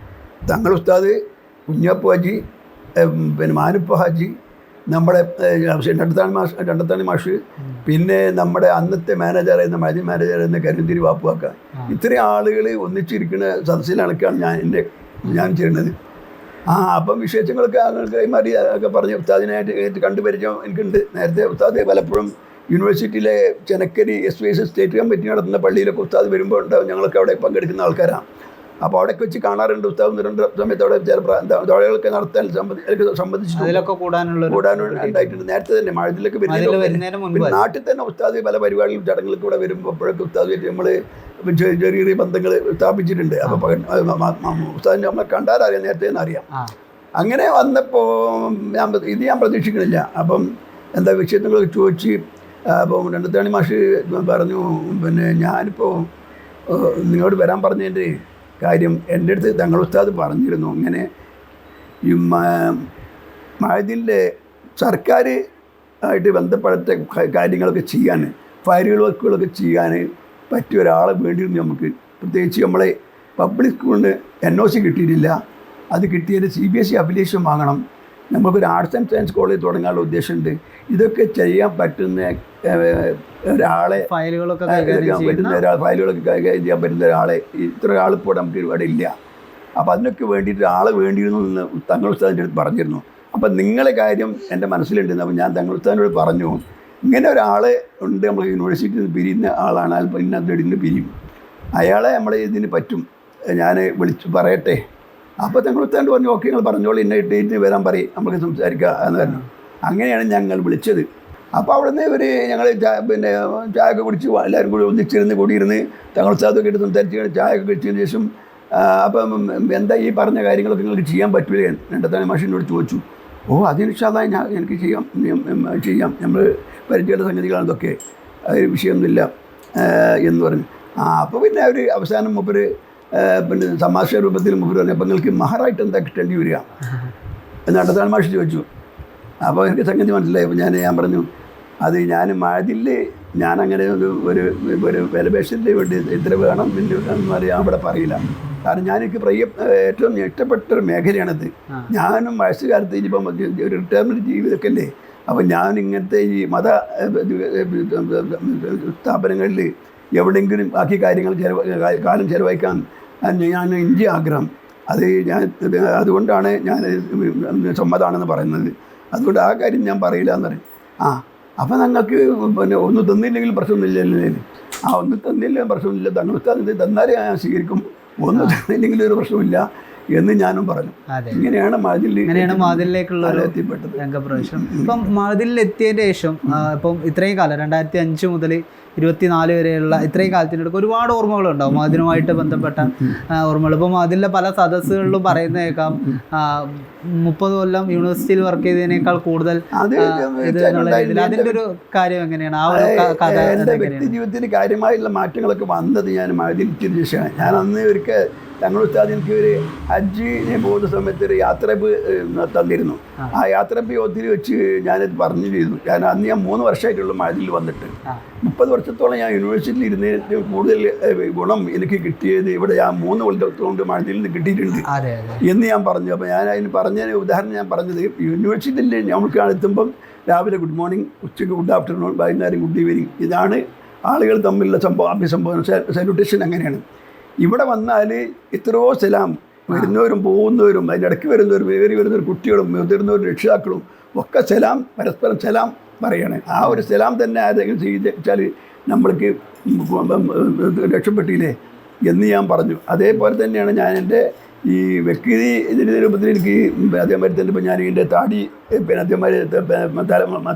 തങ്ങൾ ഉസ്താദ്, കുഞ്ഞപ്പു ഹാജി, പിന്നെ മാനുപ്പ ഹാജി, നമ്മുടെ രണ്ടത്താണി മാഷ്, പിന്നെ നമ്മുടെ അന്നത്തെ മാനേജറായിരുന്ന മഅ്ദിൻ മാനേജറായിരുന്ന കരിന്തിരി വാപ്പുവാക്ക, ഇത്രയും ആളുകൾ ഒന്നിച്ചിരിക്കുന്ന സദസ്സിലണക്കാണ് ഞാൻ ചെയ്യുന്നത്. അപ്പം വിശേഷങ്ങളൊക്കെ ഞങ്ങൾക്ക് കൈമാറി ഒക്കെ പറഞ്ഞ് ഉസ്താദിനായിട്ട് കണ്ടുപരിചയം എനിക്കുണ്ട്. നേരത്തെ ഉസ്താദ് പലപ്പോഴും യൂണിവേഴ്സിറ്റിയിലെ ചെനക്കരി SYS സ്റ്റേറ്റ് കമ്മിറ്റി നടത്തുന്ന പള്ളിയിലൊക്കെ ഉസ്താദ് വരുമ്പോൾ ഉണ്ടാവും, ഞങ്ങളൊക്കെ അവിടെ പങ്കെടുക്കുന്ന ആൾക്കാരാണ്. അപ്പോൾ അവിടെയൊക്കെ വെച്ച് കാണാറുണ്ട്. ഉസ്താദ് രണ്ട് സമയത്ത് അവിടെ ചില ദോളകളൊക്കെ നടത്താൻ സംബന്ധിച്ചിട്ട് കൂടാനുണ്ടായിട്ടുണ്ട്. നേരത്തെ തന്നെ മഴയിലൊക്കെ വരുന്ന നാട്ടിൽ തന്നെ ഉസ്താദ് പല പരിപാടികളും ചടങ്ങുകൾക്ക് ഇവിടെ വരുമ്പോഴൊക്കെ ഉസ്താദ് നമ്മൾ ചെറിയ ബന്ധങ്ങൾ സ്ഥാപിച്ചിട്ടുണ്ട്. അപ്പോൾ ഉസ്താദിനെ നമ്മളെ കണ്ടാലറിയാം, നേരത്തെ തന്നെ അറിയാം. അങ്ങനെ വന്നപ്പോൾ ഞാൻ പ്രതീക്ഷിക്കണില്ല. അപ്പം എന്താ വിഷയങ്ങളൊക്കെ ചോദിച്ച് അപ്പം രണ്ടത്താണി മാഷ് പറഞ്ഞു, പിന്നെ ഞാനിപ്പോൾ നിങ്ങളോട് വരാൻ പറഞ്ഞതിൻ്റെ കാര്യം എൻ്റെ അടുത്ത് തങ്ങൾ ഉസ്താദ് പറഞ്ഞിരുന്നു, ഇങ്ങനെ ഈ മഅ്ദിനിലെ സർക്കാർ ആയിട്ട് ബന്ധപ്പെട്ട കാര്യങ്ങളൊക്കെ ചെയ്യാൻ, ഫയൽ വർക്കുകളൊക്കെ ചെയ്യാൻ പറ്റിയ ഒരാളെ വേണ്ടിയിരുന്നു നമുക്ക്. പ്രത്യേകിച്ച് നമ്മളെ പബ്ലിക് സ്കൂളിന് NOC കിട്ടിയിട്ടില്ല, അത് കിട്ടിയതിന് CBSE അഫിലിയേഷൻ വാങ്ങണം, നമുക്കൊരു ആർട്സ് ആൻഡ് സയൻസ് കോളേജ് തുടങ്ങാനുള്ള ഉദ്ദേശമുണ്ട്. ഇതൊക്കെ ചെയ്യാൻ പറ്റുന്ന ഒരാളെ, ഫയലുകളൊക്കെ കൈകാര്യം ചെയ്യാൻ പറ്റുന്ന ഒരാളെ, ഇത്ര ഒരാളിപ്പോൾ നമുക്ക് ഇവിടെ ഇല്ല. അപ്പോൾ അതിനൊക്കെ വേണ്ടിയിട്ട് ആളെ വേണ്ടിയിരുന്നു എന്ന് തങ്ങൾ ഉസ്താദിൻ്റെ അടുത്ത് പറഞ്ഞിരുന്നു. അപ്പം നിങ്ങളെ കാര്യം എൻ്റെ മനസ്സിലുണ്ടെന്ന്. അപ്പം ഞാൻ തങ്ങൾ ഉസ്താദിനോട് പറഞ്ഞു, ഇങ്ങനെ ഒരാൾ ഉണ്ട്, നമ്മൾ യൂണിവേഴ്സിറ്റിയിൽ നിന്ന് പിരിയുന്ന ആളാണ്, അല്പം ഇന്നത്തെ പിരിയും, അയാളെ നമ്മളെ ഇതിന് പറ്റും, ഞാൻ വിളിച്ച് പറയട്ടെ. അപ്പോൾ തങ്ങൾ ഉസ്താദിനോട് പറഞ്ഞു, ഓക്കെ നിങ്ങൾ പറഞ്ഞോളൂ, ഇന്ന ഡേറ്റിന് വരാൻ പറയും, നമുക്ക് സംസാരിക്കുക എന്ന് പറഞ്ഞു. അങ്ങനെയാണ് ഞങ്ങൾ വിളിച്ചത്. അപ്പോൾ അവിടുന്ന് ഇവർ ഞങ്ങൾ പിന്നെ ചായയൊക്കെ കുടിച്ച് എല്ലാവരും കൂടി ഒന്നിച്ചിരുന്ന് കൂടിയിരുന്ന് തങ്ങൾ ഉസ്താദൊക്കെ ആയിട്ട് സംസാരിച്ച് ചായയൊക്കെ കുടിച്ചതിന് ശേഷം അപ്പം എന്താ ഈ പറഞ്ഞ കാര്യങ്ങളൊക്കെ നിങ്ങൾക്ക് ചെയ്യാൻ പറ്റൂലേ രണ്ടത്താണി മാഷിനോട് ചോദിച്ചു. അതിനിഷാദായി എനിക്ക് ചെയ്യാം നമ്മൾ പരിചയമുള്ള സംഗതികളാണ് ഇതൊക്കെ, അതൊരു വിഷയമൊന്നുമില്ല എന്ന് പറഞ്ഞു. അപ്പോൾ പിന്നെ അവർ അവസാനം മൂപ്പര് പിന്നെ തമാശ രൂപത്തിൽ മൂപ്പര് പറഞ്ഞു, അപ്പോൾ നിങ്ങൾക്ക് മഹറായിട്ട് എന്താ കിട്ടേണ്ടി വരിക എന്ന് രണ്ടത്താണി മാഷ് ചോദിച്ചു. അപ്പോൾ എനിക്ക് സംഗതി മനസ്സിലായി. അപ്പോൾ ഞാൻ പറഞ്ഞു, അത് ഞാൻ മഴതിൽ ഞാനങ്ങനെ ഒരു വിലപേശലിന് വേണ്ടി ഇത്ര വേണം എന്ന് പറയാൻ അവിടെ പറയില്ല. കാരണം എനിക്ക് ഏറ്റവും ഇഷ്ടപ്പെട്ടൊരു മേഖലയാണത്. ഞാനും വയസ്സുകാലത്ത് ഇനിയിപ്പം ഒരു റിട്ടയർമെൻറ്റ് ജീവിതമൊക്കെ അല്ലേ. അപ്പം ഞാൻ ഇങ്ങനത്തെ ഈ മത സ്ഥാപനങ്ങളിൽ എവിടെയെങ്കിലും ബാക്കി കാര്യങ്ങൾ കാലം ചെലവഴിക്കാൻ ഞാൻ എൻ്റെ ആഗ്രഹം. അതുകൊണ്ടാണ് ഞാൻ സമ്മതമാണെന്ന് പറയുന്നത്. അതുകൊണ്ട് ആ കാര്യം ഞാൻ പറയില്ല എന്ന് പറയും. അപ്പം ഞങ്ങൾക്ക് പിന്നെ ഒന്ന് തന്നില്ലെങ്കിലും പ്രശ്നമൊന്നുമില്ലല്ലേ. ഒന്ന് തന്നില്ല പ്രശ്നമില്ല, തങ്ങൾ തന്നാലേ ഞാൻ സ്വീകരിക്കും, ഒന്ന് തന്നില്ലെങ്കിലും ഒരു പ്രശ്നമില്ല എന്ന് ഞാനും പറഞ്ഞു. ഇങ്ങനെയാണ് മാതിലിലേക്കുള്ള എത്തിപ്പെട്ടത് രംഗപ്രവേശം. ഇപ്പം മാതിലിൽ എത്തിയതിൻ്റെ ശേഷം ഇപ്പം ഇത്രയും കാലം 2005 മുതൽ 2024 വരെയുള്ള ഇത്രയും കാലത്തിനിടയ്ക്ക് ഒരുപാട് ഓർമ്മകളുണ്ടാവും അതിനുമായിട്ട് ബന്ധപ്പെട്ട ഓർമ്മകൾ. ഇപ്പം അതിലെ പല സദസ്സുകളിലും പറയുന്നേക്കാം 30 കൊല്ലം യൂണിവേഴ്സിറ്റിയിൽ വർക്ക് ചെയ്തതിനേക്കാൾ കൂടുതൽ അതിൻ്റെ ഒരു കാര്യം എങ്ങനെയാണ്? ആ ഒരു കഥ എൻ്റെ വ്യക്തി ജീവിതത്തിൽ കാര്യമായിട്ടുള്ള മാറ്റങ്ങളൊക്കെ വന്നത് ഞാൻ മഴതിൽ ശേഷമാണ്. ഞാൻ അന്ന് ഒരിക്കൽ തങ്ങൾ ഉസ്താദ് എനിക്ക് ഒരു ഹജ്ജിന് പോകുന്ന സമയത്ത് ഒരു യാത്രപ്പ് തന്നിരുന്നു. ആ യാത്രപ്പ് യോത്തിൽ വെച്ച് ഞാനത് പറഞ്ഞു ചെയ്തു. കാരണം അന്ന് ഞാൻ 3 വർഷമായിട്ടുള്ള മഴതിൽ വന്നിട്ട് 30 വർഷത്തോളം ഞാൻ യൂണിവേഴ്സിറ്റിയിൽ ഇരുന്നതിന് കൂടുതൽ ഗുണം എനിക്ക് കിട്ടിയത് ഇവിടെ ഞാൻ 3 കൊല്ലത്തോണ്ട് മഴതിൽ നിന്ന് കിട്ടിയിട്ടുണ്ട് എന്ന് ഞാൻ പറഞ്ഞു. അപ്പോൾ ഞാൻ അതിന് പറഞ്ഞതിന് ഉദാഹരണം ഞാൻ പറഞ്ഞത്, യൂണിവേഴ്സിറ്റിയിൽ നമുക്ക് എത്തുമ്പം രാവിലെ ഗുഡ് മോർണിംഗ്, ഉച്ചയ്ക്ക് ഗുഡ് ആഫ്റ്റർനൂൺ, വൈകുന്നേരം ഗുഡ് ഈവനിങ്. ഇതാണ് ആളുകൾ തമ്മിലുള്ള അഭിസംബോധന, സല്യൂട്ടേഷൻ അങ്ങനെയാണ്. ഇവിടെ വന്നാൽ എത്രയോ സലാം, വരുന്നവരും പോകുന്നവരും അതിനിടയ്ക്ക് വരുന്നവരും വരുന്നവർ കുട്ടികളും മുതിർന്നവരും രക്ഷിതാക്കളും ഒക്കെ സലാം, പരസ്പരം സലാം പറയണേ. ആ ഒരു സലാം തന്നെ ആരെങ്കിലും ചെയ്താൽ നമ്മൾക്ക് രക്ഷപ്പെട്ടില്ലേ എന്ന് ഞാൻ പറഞ്ഞു. അതേപോലെ തന്നെയാണ് ഞാൻ എൻ്റെ ഈ വ്യക്തി ഇതിൻ്റെ രൂപത്തിൽ എനിക്ക് അതേമാതിരി തന്നെ ഇപ്പം ഞാൻ ഇതിൻ്റെ താടി പിന്നെ അതേമാതിരി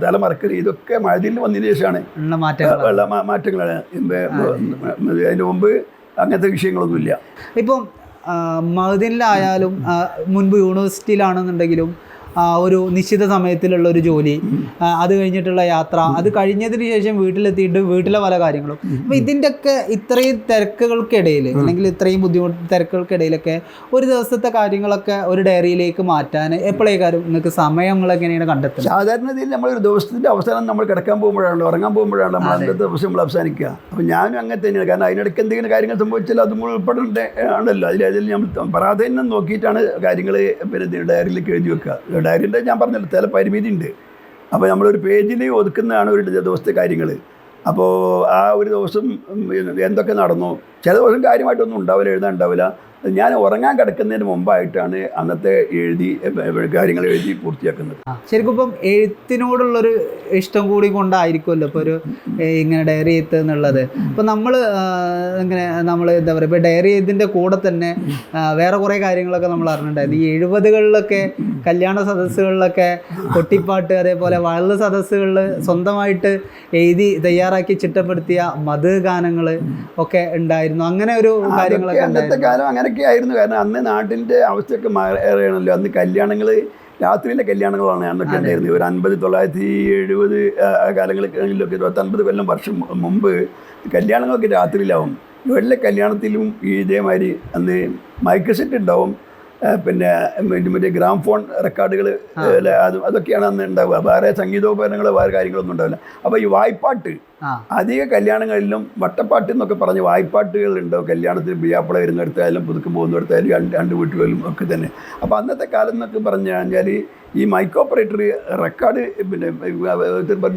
തലമറക്കൽ ഇതൊക്കെ മഴയിൽ വന്നതിന് ശേഷമാണ് മാറ്റങ്ങളാണ്. അതിന് മുമ്പ് അങ്ങനത്തെ വിഷയങ്ങളൊന്നുമില്ല. ഇപ്പം മഹദിനിലായാലും മുൻപ് യൂണിവേഴ്സിറ്റിയിലാണെന്നുണ്ടെങ്കിലും ഒരു നിശ്ചിത സമയത്തിലുള്ള ഒരു ജോലി, അത് കഴിഞ്ഞിട്ടുള്ള യാത്ര, അത് കഴിഞ്ഞതിന് ശേഷം വീട്ടിലെത്തിയിട്ട് വീട്ടിലെ പല കാര്യങ്ങളും. അപ്പോൾ ഇതിൻ്റെയൊക്കെ ഇത്രയും തിരക്കുകൾക്കിടയിൽ അല്ലെങ്കിൽ ഇത്രയും തിരക്കുകൾക്കിടയിലൊക്കെ ഒരു ദിവസത്തെ കാര്യങ്ങളൊക്കെ ഒരു ഡയറിയിലേക്ക് മാറ്റാൻ എപ്പോഴേക്കാരും നിങ്ങൾക്ക് സമയങ്ങൾ എങ്ങനെയാണ് കണ്ടെത്തുന്നത്? സാധാരണ രീതിയിൽ നമ്മളൊരു ദിവസത്തിൻ്റെ അവസാനം നമ്മൾ കിടക്കാൻ പോകുമ്പോഴാണല്ലോ, ഉറങ്ങാൻ പോകുമ്പോഴാണ് നമ്മൾ അന്നത്തെ ദിവസം നമ്മൾ അവസാനിക്കുക. അപ്പോൾ ഞാനും അങ്ങനെ തന്നെയാണ്. കാരണം അതിനിടയ്ക്ക് എന്തെങ്കിലും കാര്യങ്ങൾ സംഭവിച്ചാൽ അതും ഉൾപ്പെടേണ്ട ആണല്ലോ. അതിൽ നമ്മൾ പ്രാധാന്യം നോക്കിയിട്ടാണ് കാര്യങ്ങൾ പിന്നെ ഡയറിയിലേക്ക് എഴുതി വെക്കുക. ഡയറിൻ്റെ ഞാൻ പറഞ്ഞല്ലോ ചില പരിമിതി ഉണ്ട്. അപ്പോൾ നമ്മളൊരു പേജിൽ ഒതുക്കുന്നതാണ് ഒരു ദിവസത്തെ കാര്യങ്ങൾ. അപ്പോൾ ആ ഒരു ദിവസം എന്തൊക്കെ നടന്നു, ചില ദിവസം കാര്യമായിട്ടൊന്നും ഉണ്ടാവില്ല, എഴുതാനുണ്ടാവില്ല. ഞാൻ ഉറങ്ങാൻ കിടക്കുന്നതിന് മുമ്പായിട്ടാണ് അന്നത്തെ കാര്യങ്ങൾ എഴുതി പൂർത്തിയാക്കുന്നത്. ശരിക്കും ഇപ്പം എഴുത്തിനോടുള്ളൊരു ഇഷ്ടം കൂടി കൊണ്ടായിരിക്കുമല്ലോ ഇപ്പോൾ ഒരു ഇങ്ങനെ ഡയറി എഴുത്ത് എന്നുള്ളത്. ഇപ്പം നമ്മൾ എന്താ പറയുക, ഇപ്പോൾ ഡയറി എഴുതിൻ്റെ കൂടെ തന്നെ വേറെ കുറേ കാര്യങ്ങളൊക്കെ നമ്മൾ അറിഞ്ഞിട്ടുണ്ടായിരുന്നു. ഈ 70കളിലൊക്കെ കല്യാണ സദസ്സുകളിലൊക്കെ കൊട്ടിപ്പാട്ട്, അതേപോലെ വയല് സദസ്സുകളിൽ സ്വന്തമായിട്ട് എഴുതി തയ്യാറാക്കി ചിട്ടപ്പെടുത്തിയ മധുഗാനങ്ങൾ ഒക്കെ ഉണ്ടായിരുന്നു. അങ്ങനെ ഒരു കാര്യങ്ങളൊക്കെ അന്നത്തെ കാലം അങ്ങനെയൊക്കെ ആയിരുന്നു. കാരണം അന്ന് നാട്ടിൻ്റെ അവസ്ഥയൊക്കെ മാറിയാണല്ലോ. അന്ന് കല്യാണങ്ങൾ രാത്രിയിലെ കല്യാണങ്ങളാണ് അന്നൊക്കെ ഉണ്ടായിരുന്നത്. ഒരു 1970 കാലങ്ങളിലൊക്കെ 29 വർഷം മുമ്പ് കല്യാണങ്ങളൊക്കെ രാത്രിയിലാവും. എല്ലാ കല്യാണത്തിലും ഇതേമാതിരി അന്ന് മൈക്ക് സെറ്റ് ഉണ്ടാവും, പിന്നെ മറ്റേ ഗ്രാം ഫോൺ റെക്കോർഡുകൾ അതൊക്കെയാണ് അന്ന് ഉണ്ടാവുക. വേറെ സംഗീതോപകരണങ്ങൾ വേറെ കാര്യങ്ങളൊന്നും ഉണ്ടാവില്ല. അപ്പോൾ ഈ വായ്പാട്ട് അധിക കല്യാണങ്ങളിലും വട്ടപ്പാട്ട് എന്നൊക്കെ പറഞ്ഞ് വായ്പാട്ടുകൾ ഉണ്ടാവും. കല്യാണത്തിന് ബിയാപ്പിള വരുന്നിടത്തായാലും പുതുക്കം പോകുന്നിടത്തായാലും രണ്ട് വീട്ടുകളിലും ഒക്കെ തന്നെ. അപ്പോൾ അന്നത്തെ കാലം എന്നൊക്കെ പറഞ്ഞു കഴിഞ്ഞാൽ ഈ മൈക്ക് ഓപ്പറേറ്റർ റെക്കോർഡ്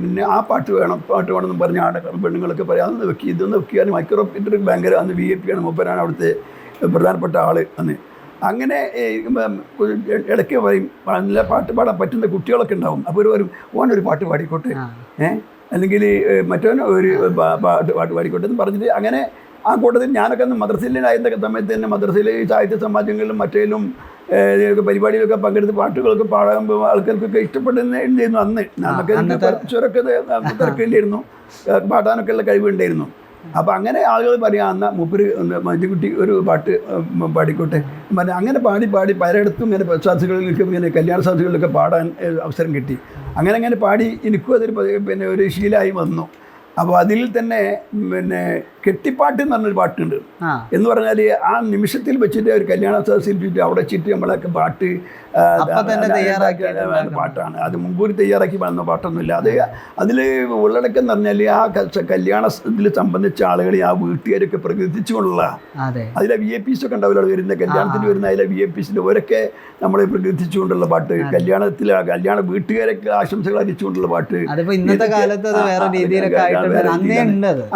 പിന്നെ ആ പാട്ട് വേണമെന്ന് പറഞ്ഞ് പെണ്ണുങ്ങളൊക്കെ പറയാം, അതൊന്ന് വെക്കി ഇതൊന്ന് വെക്കിയാൽ മൈക്രോ ഓപ്പറേറ്റർ ഭയങ്കര അന്ന് VIP ആണ്, മൂപ്പരാണ് അവിടുത്തെ പ്രധാനപ്പെട്ട ആൾ അന്ന്. അങ്ങനെ ഇടയ്ക്ക് പറയും നല്ല പാട്ട് പാടാൻ പറ്റുന്ന കുട്ടികളൊക്കെ ഉണ്ടാവും. അപ്പോൾ ഒരു ഓനൊരു പാട്ട് പാടിക്കോട്ടെ, അല്ലെങ്കിൽ മറ്റവൻ ഒരു പാട്ട് പാടിക്കോട്ടെ എന്ന് പറഞ്ഞിട്ട് അങ്ങനെ ആ കൂട്ടത്തിൽ ഞാനൊക്കെ അന്ന് മദ്രസയിലായിരുന്ന സമയത്ത് തന്നെ മദ്രസയിലെ സാഹിത്യ സമാജങ്ങളിലും മറ്റേലും പരിപാടിയിലൊക്കെ പങ്കെടുത്ത് പാട്ടുകളൊക്കെ പാടുമ്പോൾ ആൾക്കാർക്കൊക്കെ ഇഷ്ടപ്പെടുന്നുണ്ടായിരുന്നു. അന്ന് നമുക്ക് കുറച്ചൊക്കെ തിരക്കില്ലായിരുന്നു, പാടാനൊക്കെ ഉള്ള കഴിവുണ്ടായിരുന്നു. അപ്പോൾ അങ്ങനെ ആളുകൾ പറയാം എന്നാൽ മൂപ്പര് മഞ്ജുക്കുട്ടി ഒരു പാട്ട് പാടിക്കോട്ടെ പറഞ്ഞാൽ അങ്ങനെ പാടി പലയിടത്തും ഇങ്ങനെ സദസ്സുകളിലേക്ക് ഇങ്ങനെ കല്യാണ സദസ്സുകളിലൊക്കെ പാടാൻ അവസരം കിട്ടി. അങ്ങനെ പാടി എനിക്കും അതൊരു പിന്നെ ഒരു ശീലമായി വന്നു. അപ്പോൾ അതിൽ തന്നെ പിന്നെ കെട്ടിപ്പാട്ട് എന്ന് പറഞ്ഞൊരു പാട്ടുണ്ട്. എന്ന് പറഞ്ഞാൽ ആ നിമിഷത്തിൽ വെച്ചിട്ട് ഒരു കല്യാണ സദസ്സിൽ വെച്ചിട്ട് അവിടെ വെച്ചിട്ട് നമ്മളൊക്കെ പാട്ട് പാട്ടാണ്. അത് മുൻകൂർ തയ്യാറാക്കി വന്ന പാട്ടൊന്നുമില്ല. അത് അതിൽ ഉള്ളടക്കം എന്ന് പറഞ്ഞാൽ ആ കല്യാണ ഇതിൽ സംബന്ധിച്ച ആളുകളെ ആ വീട്ടുകാരൊക്കെ പ്രകീർത്തിച്ചുകൊണ്ടുള്ള അതിലെ VIPs ഒക്കെ ഉണ്ടാവില്ല വരുന്ന കല്യാണത്തിന് വരുന്ന അതിലെ VIPസിൻ്റെ ഓരൊക്കെ നമ്മളെ പ്രകീർത്തിച്ചുകൊണ്ടുള്ള പാട്ട്, കല്യാണത്തിൽ കല്യാണ വീട്ടുകാരൊക്കെ ആശംസകൾ അറിയിച്ചുകൊണ്ടുള്ള പാട്ട്.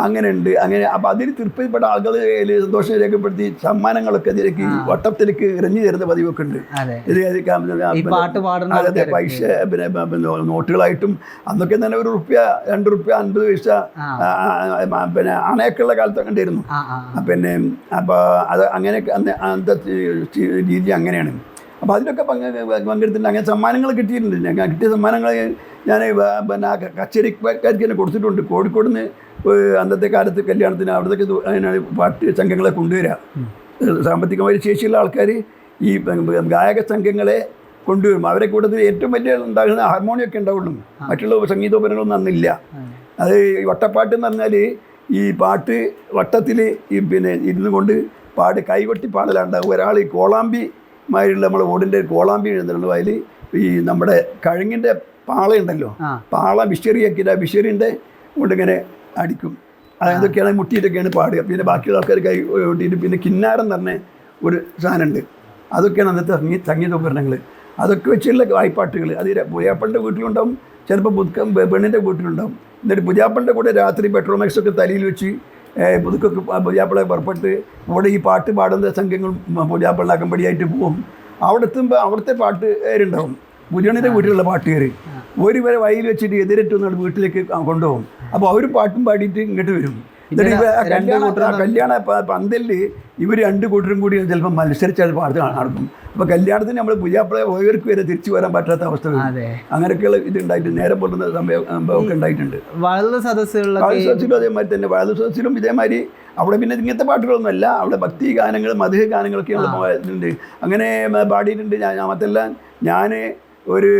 അങ്ങനെ ഉണ്ട്. അങ്ങനെ അപ്പം അതിൽ തൃപ്തിപ്പെട്ട ആളുകൾ സന്തോഷം രേഖപ്പെടുത്തി സമ്മാനങ്ങളൊക്കെ അതിലേക്ക് വട്ടത്തിലേക്ക് എറിഞ്ഞു തരുന്ന പതിവൊക്കെ ഉണ്ട്. അതെ, പൈസ പിന്നെ നോട്ടുകളായിട്ടും അന്നൊക്കെ തന്നെ ₹1, ₹2, 50 പൈസ പിന്നെ അണയൊക്കെയുള്ള കാലത്തൊക്കെ ഉണ്ടായിരുന്നു. പിന്നെ അപ്പോൾ അത് അങ്ങനെയൊക്കെ അന്നത്തെ രീതി അങ്ങനെയാണ്. അപ്പോൾ അതിലൊക്കെ പങ്കെടുത്തിട്ടുണ്ട്. അങ്ങനെ സമ്മാനങ്ങൾ കിട്ടിയിട്ടുണ്ട്. ഞാൻ കിട്ടിയ സമ്മാനങ്ങൾ ഞാൻ പിന്നെ കച്ചേരിക്കാർക്ക് തന്നെ കൊടുത്തിട്ടുണ്ട്. കോഴിക്കോട് നിന്ന് അന്നത്തെ കാലത്ത് കല്യാണത്തിന് അവിടത്തേക്ക് അതിനാണ് പാട്ട് സംഘങ്ങളെ കൊണ്ടുവരിക. സാമ്പത്തികമായി ശേഷിയുള്ള ആൾക്കാർ ഈ ഗായക സംഘങ്ങളെ കൊണ്ടുവരും. അവരെ കൂട്ടത്തിൽ ഏറ്റവും വലിയ ഉണ്ടാകുന്ന ഹാർമോണിയൊക്കെ ഉണ്ടാവുള്ളൂ, മറ്റുള്ള സംഗീതോപകരണങ്ങളൊന്നും അന്നില്ല. അത് വട്ടപ്പാട്ട് എന്ന് പറഞ്ഞാൽ ഈ പാട്ട് വട്ടത്തിൽ ഈ പിന്നെ ഇരുന്നു കൊണ്ട് കൈകൊട്ടി പാടലുണ്ടാകും. ഒരാൾ ഈ കോളാമ്പിമാരുള്ള നമ്മൾ ഓടിൻ്റെ കോളാമ്പി എഴുതുന്നുള്ളൂ. അതിൽ ഈ നമ്മുടെ കഴുങ്ങിൻ്റെ പാളയുണ്ടല്ലോ, പാള വിഷറിയാക്കിയിട്ട് ആ വിഷറിൻ്റെ കൊണ്ടിങ്ങനെ അടിക്കും. അതൊക്കെയാണ് മുട്ടിയിട്ടൊക്കെയാണ് പാടുക. പിന്നെ ബാക്കിയുള്ള ആൾക്കാർ കൈ കൊട്ടിയിട്ട് പിന്നെ കിന്നാരം എന്ന് പറഞ്ഞ ഒരു സാധനമുണ്ട്. അതൊക്കെയാണ് അന്നത്തെ സംഗീതോപകരണങ്ങൾ. അതൊക്കെ വെച്ചുള്ള വായ്പാട്ടുകൾ. അത് പുതിയാപ്പളിൻ്റെ വീട്ടിലുണ്ടാവും, ചിലപ്പോൾ പെണ്ണിൻ്റെ വീട്ടിലുണ്ടാവും. എന്നിട്ട് പുതിയാപ്പളിൻ്റെ കൂടെ രാത്രി പെട്രോമാക്സ് ഒക്കെ തലയിൽ വെച്ച് പുതുക്കൊക്കെ പുതിയാപ്പളെ പുറപ്പെട്ട് ഇവിടെ ഈ പാട്ട് പാടുന്ന സംഘങ്ങൾ പുതിയാപ്പളിൻ്റെ അകമ്പടിയായിട്ട് പോകും. അവിടെ എത്തുമ്പോൾ അവിടുത്തെ പാട്ടുകാരുണ്ടാവും, പുതിയണ്ണിൻ്റെ വീട്ടിലുള്ള പാട്ടുകാർ. ഒരു വരെ വഴിയിൽ വെച്ചിട്ട് എതിരേറ്റൊന്നാണ് വീട്ടിലേക്ക് കൊണ്ടുപോകും. അപ്പോൾ അവർ പാട്ടും പാടിയിട്ട് ഇങ്ങോട്ട് വരും. കല്യാണ പന്തലിൽ ഇവർ 2 കൂട്ടരും കൂടി ചിലപ്പോൾ മത്സരിച്ചാൽ പാട്ട് നടക്കും. അപ്പോൾ കല്യാണത്തിന് നമ്മൾ പുയ്യാപ്പളെ പോയവർക്ക് വരെ തിരിച്ചു വരാൻ പറ്റാത്ത അവസ്ഥ വരും. അങ്ങനെയൊക്കെയുള്ള ഇതുണ്ടായിട്ട് നേരെ പോലുന്ന സംഭവമൊക്കെ ഉണ്ടായിട്ടുണ്ട്. വയലു സദസ്സിലും അതേമാതിരി തന്നെ വയലു സദസ്സിലും ഇതേമാതിരി അവിടെ പിന്നെ ഇങ്ങനത്തെ പാട്ടുകളൊന്നുമല്ല, അവിടെ ഭക്തി ഗാനങ്ങൾ മധുഹ ഗാനങ്ങളൊക്കെ നമ്മൾ പോയിട്ടുണ്ട്. അങ്ങനെ പാടിയിട്ടുണ്ട്. ഞാമത്തെല്ലാം ഞാൻ ഒരു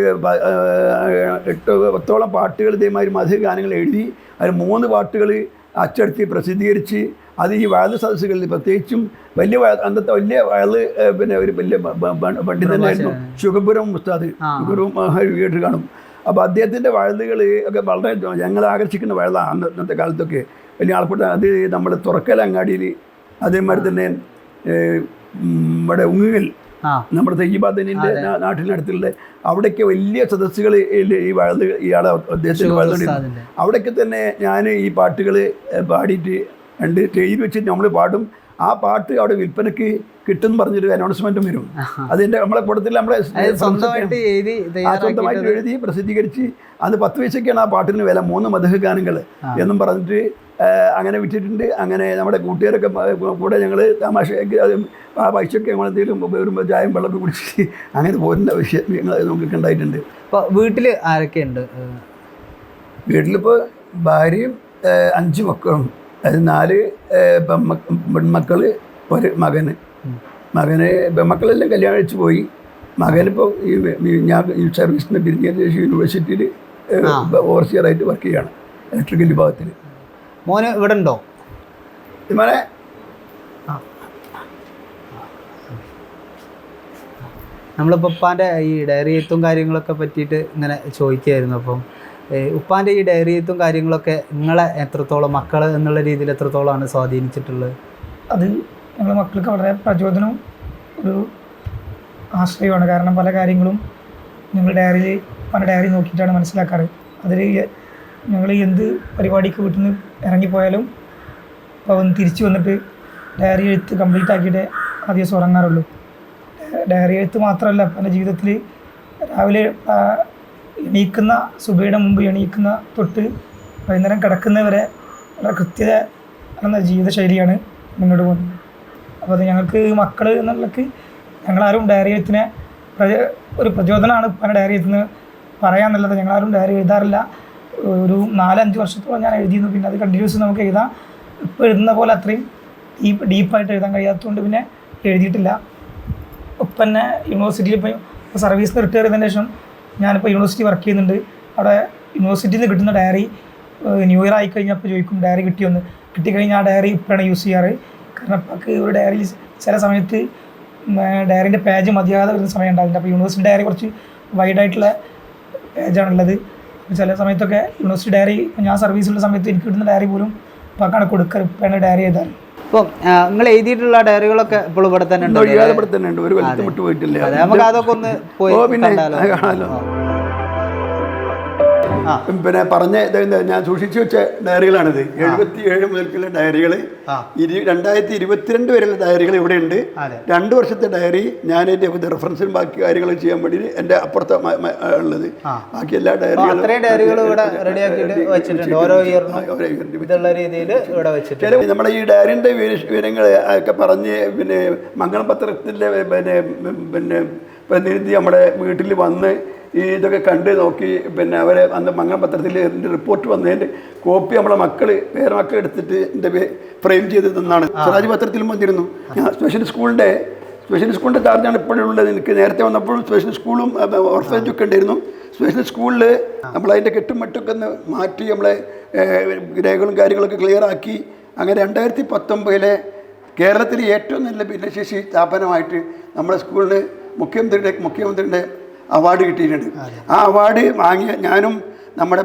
8-10 പാട്ടുകൾ ഇതേമാതിരി മധുഹ ഗാനങ്ങൾ എഴുതി അതിൽ 3 പാട്ടുകൾ അച്ചടിച്ച് പ്രസിദ്ധീകരിച്ച് അത് ഈ വയല് സദസ്സുകളിൽ പ്രത്യേകിച്ചും വലിയ അന്നത്തെ വലിയ വയല് പിന്നെ ഒരു വലിയ പണ്ഡിതനായിരുന്നു ശുഖപുരം ഉസ്താദ്, ശുഖപുരം കേട്ട് കാണും. അപ്പോൾ അദ്ദേഹത്തിൻ്റെ വയലുകൾ ഒക്കെ വളരെ ഞങ്ങളെ ആകർഷിക്കുന്ന വയലാണ് അന്നത്തെ കാലത്തൊക്കെ വലിയ ആൾക്കൂട്ടം. അത് നമ്മുടെ തുറക്കലങ്ങാടിയിൽ, അതേമാതിരി തന്നെ നമ്മുടെ ഉങ്ങുകൽ നമ്മുടെ തയ്യബാദനിൻ്റെ നാട്ടിനടുത്തുള്ള അവിടെയൊക്കെ വലിയ സദസ്സുകൾ ഈ വയല് ഇയാളെ അദ്ദേഹത്തിൻ്റെ വയലുണ്ട്. അവിടെയൊക്കെ തന്നെ ഞാൻ ഈ പാട്ടുകൾ പാടിയിട്ട് സ്റ്റേജിൽ വെച്ചിട്ട് നമ്മൾ പാടും. ആ പാട്ട് അവിടെ വിൽപ്പനയ്ക്ക് കിട്ടുമെന്ന് പറഞ്ഞൊരു അനൗൺസ്മെൻറ്റും വരും. അതിൻ്റെ നമ്മളെ കൂട്ടത്തിൽ നമ്മളെ സ്വന്തമായിട്ട് എഴുതി പ്രസിദ്ധീകരിച്ച് അന്ന് 10 പൈസയ്ക്കാണ് ആ പാട്ടിന് വില, 3 മധുഹ ഗാനങ്ങൾ എന്നും പറഞ്ഞിട്ട് അങ്ങനെ വിറ്റിട്ടുണ്ട്. അങ്ങനെ നമ്മുടെ കൂട്ടുകാരൊക്കെ കൂടെ ഞങ്ങൾ തമാശയ്ക്ക് ആ പൈസയൊക്കെ നമ്മളെന്തെങ്കിലും വരുമ്പോൾ ചായയും വെള്ളമൊക്കെ കുടിച്ച് അങ്ങനെ പോരുന്ന വിഷയങ്ങൾ നമുക്കൊക്കെ ഉണ്ടായിട്ടുണ്ട്. ഇപ്പോൾ വീട്ടിൽ ആരൊക്കെയുണ്ട്? വീട്ടിലിപ്പോൾ ഭാര്യയും 5 മക്കളും, അത് 4 പെൺമക്കൾ, ഒരു മകന്. പെൺമക്കളെല്ലാം കല്യാണം കഴിച്ച് പോയി. മകനിപ്പോൾ ഞാൻ ഈ സർവീസിന് പിരിഞ്ഞതിന് ശേഷം യൂണിവേഴ്സിറ്റിയിൽ ഓവർസിയറായിട്ട് വർക്ക് ചെയ്യുകയാണ് ഇലക്ട്രിക്കൽ വിഭാഗത്തിൽ. മോന് ഇവിടെ ഉണ്ടോ? മോനെ നമ്മളിപ്പോൾ ഉപ്പാൻ്റെ ഈ ഡയറി എഴുത്തും കാര്യങ്ങളൊക്കെ പറ്റിയിട്ട് ഇങ്ങനെ ചോദിക്കുകയായിരുന്നു. അപ്പം ഉപ്പാൻ്റെ ഈ ഡയറി എഴുത്തും കാര്യങ്ങളൊക്കെ നിങ്ങളെ എത്രത്തോളം, മക്കൾ എന്നുള്ള രീതിയിൽ എത്രത്തോളമാണ് സ്വാധീനിച്ചിട്ടുള്ളത്? അത് ഞങ്ങളുടെ മക്കൾക്ക് വളരെ പ്രചോദനവും ഒരു ആശ്രയമാണ്. കാരണം പല കാര്യങ്ങളും ഞങ്ങൾ പല ഡയറി നോക്കിയിട്ടാണ് മനസ്സിലാക്കാറ്. അതിൽ ഞങ്ങൾ എന്ത് പരിപാടിക്ക് വീട്ടിൽ നിന്ന് ഇറങ്ങിപ്പോയാലും അപ്പോൾ തിരിച്ചു വന്നിട്ട് ഡയറി എഴുത്ത് കംപ്ലീറ്റ് ആക്കിയിട്ട് ആദ്യം ഉറങ്ങാറുള്ളൂ. ഡയറി എഴുത്ത് മാത്രമല്ല, പല ജീവിതത്തിൽ രാവിലെ എണീക്കുന്ന സുബയുടെ മുമ്പ് എണീക്കുന്ന തൊട്ട് വൈകുന്നേരം കിടക്കുന്നവരെ വളരെ കൃത്യത എന്ന ജീവിതശൈലിയാണ് മുന്നോട്ട് പോകുന്നത്. അപ്പോൾ അത് ഞങ്ങൾക്ക് മക്കൾ എന്നുള്ളക്ക് ഞങ്ങളാരും ഡയറി എഴുത്തിനെ ഒരു പ്രചോദനമാണ് പല ഡയറി എഴുത്തിന് പറയാമെന്നുള്ളത്. ഞങ്ങളാരും ഡയറി എഴുതാറില്ല. ഒരു 4-5 വർഷത്തോളം ഞാൻ എഴുതിയിരുന്നു. പിന്നെ അത് കണ്ടിന്യൂസ് നമുക്ക് എഴുതാൻ ഇപ്പോൾ എഴുതുന്ന പോലെ അത്രയും ഡീപ്പായിട്ട് എഴുതാൻ കഴിയാത്തതുകൊണ്ട് പിന്നെ എഴുതിയിട്ടില്ല. ഇപ്പം തന്നെ യൂണിവേഴ്സിറ്റിയിൽ ഇപ്പോൾ സർവീസിൽ റിട്ടയർ ചെയ്തതിന് ശേഷം ഞാനിപ്പോൾ യൂണിവേഴ്സിറ്റി വർക്ക് ചെയ്യുന്നുണ്ട്. അവിടെ യൂണിവേഴ്സിറ്റിയിൽ നിന്ന് കിട്ടുന്ന ഡയറി ന്യൂ ഇയർ ആയിക്കഴിഞ്ഞപ്പോൾ ചോദിക്കും ഡയറി കിട്ടിയൊന്ന്. കിട്ടിക്കഴിഞ്ഞാൽ ആ ഡയറി ഇപ്പോഴാണ് യൂസ് ചെയ്യാറ്. കാരണം ഇപ്പോഴൊക്കെ ഒരു ഡയറി ചില സമയത്ത് ഡയറിൻ്റെ പേജ് മതിയാതെ വരുന്ന സമയം ഉണ്ടാവില്ല. അപ്പോൾ യൂണിവേഴ്സിറ്റി ഡയറി കുറച്ച് വൈഡായിട്ടുള്ള പേജാണുള്ളത്. ചില സമയത്തൊക്കെ യൂണിവേഴ്സിറ്റി ഡയറി ഞാൻ സർവീസുള്ള സമയത്ത് എനിക്ക് കിട്ടുന്ന ഡയറി പോലും ഇപ്പോഴാണ് കൊടുക്കാറ്. ഇപ്പോഴാണ് ഡയറി എഴുതാറ്. ഇപ്പം നിങ്ങൾ എഴുതിയിട്ടുള്ള ഡയറികളൊക്കെ ഇപ്പോൾ ഇവിടെ തന്നെ ഉണ്ട്, ഒരു കൊല്ലത്ത് വിട്ടു പോയിട്ടില്ല. നമുക്ക് അതൊക്കെ ഒന്ന് പോയി കാണാലോ. പിന്നെ പറഞ്ഞ ഞാൻ സൂക്ഷിച്ചു വെച്ച ഡയറികളാണിത്. 77 മുതൽക്കുള്ള ഡയറികൾ, 2022 വരെയുള്ള ഡയറികൾ ഇവിടെ ഉണ്ട്. 2 വർഷത്തെ ഡയറി ഞാൻ എൻ്റെ റെഫറൻസിനും ബാക്കി കാര്യങ്ങൾ ചെയ്യാൻ വേണ്ടി എൻ്റെ അപ്പുറത്ത് ഉള്ളത്. ബാക്കി എല്ലാ ഡയറികളും നമ്മുടെ ഈ ഡയറിൻ്റെ വിവരങ്ങൾ ഒക്കെ പറഞ്ഞ് പിന്നെ മംഗളം പത്രത്തിൻ്റെ പിന്നെ പ്രതിനിധി നമ്മുടെ വീട്ടിൽ വന്ന് ഈ ഇതൊക്കെ കണ്ട് നോക്കി പിന്നെ അവരെ അന്ന് മംഗളം പത്രത്തിൽ റിപ്പോർട്ട് വന്നതിൻ്റെ കോപ്പി നമ്മളെ പേരമക്കൾ എടുത്തിട്ട് എൻ്റെ ഫ്രെയിം ചെയ്ത് തന്നാണ്. സ്വരാജ് പത്രത്തിലും വന്നിരുന്നു. ഞാൻ സ്പെഷ്യൽ സ്കൂളിൻ്റെ ചാർജാണ് ഇപ്പോഴുള്ളത്. എനിക്ക് നേരത്തെ വന്നപ്പോഴും സ്പെഷ്യൽ സ്കൂളും ഓർഫനേജൊക്കെ ഉണ്ടായിരുന്നു. സ്പെഷ്യൽ സ്കൂളിൽ നമ്മളതിൻ്റെ കെട്ടും മറ്റൊക്കെ ഒന്ന് മാറ്റി നമ്മളെ രേഖകളും കാര്യങ്ങളൊക്കെ ക്ലിയർ ആക്കി. അങ്ങനെ 2019 കേരളത്തിലെ ഏറ്റവും നല്ല ഭിന്നശേഷി സ്ഥാപനമായിട്ട് നമ്മുടെ സ്കൂളിന് മുഖ്യമന്ത്രിയുടെ അവാർഡ് കിട്ടിയിട്ടുണ്ട്. ആ അവാർഡ് വാങ്ങിയ ഞാനും നമ്മുടെ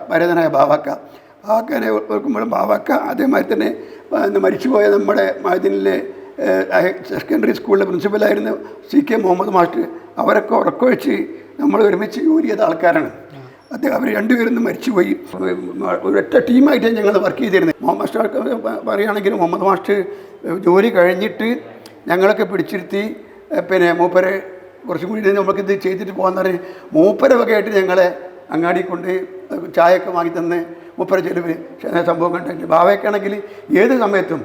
ഭരതനായ ബാവാക്കനെ ഓർക്കുമ്പോഴും അതേമാതിരി തന്നെ മരിച്ചുപോയ നമ്മുടെ മൈദിനിലെ സെക്കൻഡറി സ്കൂളിലെ പ്രിൻസിപ്പലായിരുന്ന CK മുഹമ്മദ് മാസ്റ്റർ, അവരൊക്കെ ഉറക്കൊഴിച്ച് നമ്മൾ ഒരുമിച്ച് ജോലി ചെയ്ത ആൾക്കാരാണ്. അവർ രണ്ടുപേരും മരിച്ചുപോയി. ഒരൊറ്റ ടീമായിട്ട് ഞങ്ങൾ വർക്ക് ചെയ്തിരുന്നത്. മുഹമ്മദ് മാസ്റ്റർ പറയുകയാണെങ്കിൽ മുഹമ്മദ് മാസ്റ്റർ ജോലി കഴിഞ്ഞിട്ട് ഞങ്ങളൊക്കെ പിടിച്ചിരുത്തി പിന്നെ മൂപ്പരെ കുറച്ചും കൂടി നമുക്കിത് ചെയ്തിട്ട് പോകാമെന്ന് പറഞ്ഞ് മൂപ്പരെ വകയായിട്ട് ഞങ്ങളെ അങ്ങാടി കൊണ്ട് ചായയൊക്കെ വാങ്ങി തന്ന് മൂപ്പര ചെലവ് സംഭവം കണ്ടിട്ട്. ബാവയ്ക്കാണെങ്കിൽ ഏത് സമയത്തും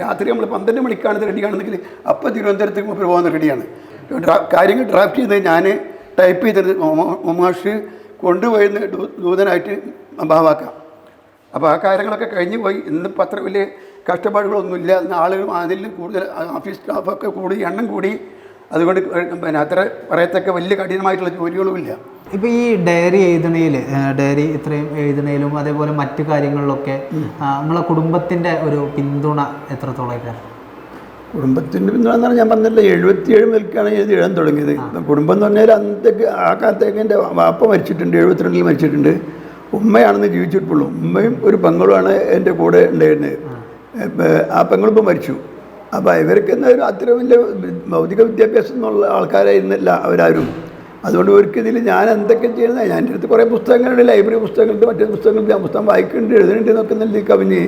രാത്രി നമ്മൾ 12 മണിക്കാണ് റെഡിയാണെന്നെങ്കിൽ അപ്പം തിരുവനന്തപുരത്തേക്ക് മൂപ്പര് പോകുന്ന റെഡിയാണ്. കാര്യങ്ങൾ ഡ്രാഫ്റ്റ് ചെയ്ത് ഞാൻ ടൈപ്പ് ചെയ്തത് മാഷ് കൊണ്ടുപോയിരുന്ന ദൂതനായിട്ട് ബാവാക്കാം. അപ്പോൾ ആ കാര്യങ്ങളൊക്കെ കഴിഞ്ഞു പോയി. ഇന്നിപ്പോൾ അത്ര വലിയ കഷ്ടപ്പാടുകളൊന്നുമില്ല. ഇന്ന് ആളുകൾ അതിലും കൂടുതൽ ഓഫീസ് സ്റ്റാഫൊക്കെ കൂടി, എണ്ണം കൂടി. അതുകൊണ്ട് പിന്നെ അത്ര പറയത്തക്ക വലിയ കഠിനമായിട്ടുള്ള ജോലികളുമില്ല. ഇപ്പോൾ ഈ ഡയറി ഇത്രയും എഴുതുന്നതിലും അതേപോലെ മറ്റു കാര്യങ്ങളിലൊക്കെ നിങ്ങളെ കുടുംബത്തിൻ്റെ ഒരു പിന്തുണ എത്രത്തോളം? കുടുംബത്തിൻ്റെ പിന്തുണ എന്ന് പറഞ്ഞാൽ ഞാൻ പറഞ്ഞില്ല, 77 മുതൽക്കാണ് എഴുതാൻ തുടങ്ങിയത്. കുടുംബം എന്ന് പറഞ്ഞാൽ അന്നത്തേക്ക് ആ കാലത്തേക്ക് എൻ്റെ വാപ്പ മരിച്ചിട്ടുണ്ട്, 72 മരിച്ചിട്ടുണ്ട്. ഉമ്മയാണെന്ന് ജീവിച്ചിട്ടുള്ളൂ. ഉമ്മയും ഒരു പെങ്ങളുമാണ് എൻ്റെ കൂടെ ഉണ്ടായിരുന്നത്. ആ പെങ്ങളിപ്പോൾ മരിച്ചു. അപ്പോൾ ഇവർക്ക് എന്നൊരു അത്ര വലിയ ഭൗതിക വിദ്യാഭ്യാസം എന്നുള്ള ആൾക്കാരായിരുന്നില്ല അവരാരും. അതുകൊണ്ട് ഇവർക്കിതിൽ ഞാൻ എന്തൊക്കെ ചെയ്യുന്നത്, ഞാൻ എൻ്റെ അടുത്ത് കുറേ പുസ്തകങ്ങളുണ്ട്, ലൈബ്രറി പുസ്തകങ്ങളുണ്ട്, മറ്റേ പുസ്തകങ്ങളുണ്ട്. ഞാൻ പുസ്തകം വായിക്കുന്നുണ്ട്, എഴുതുന്നുണ്ട് എന്നൊക്കെ നല്ല കവിഞ്ഞ്.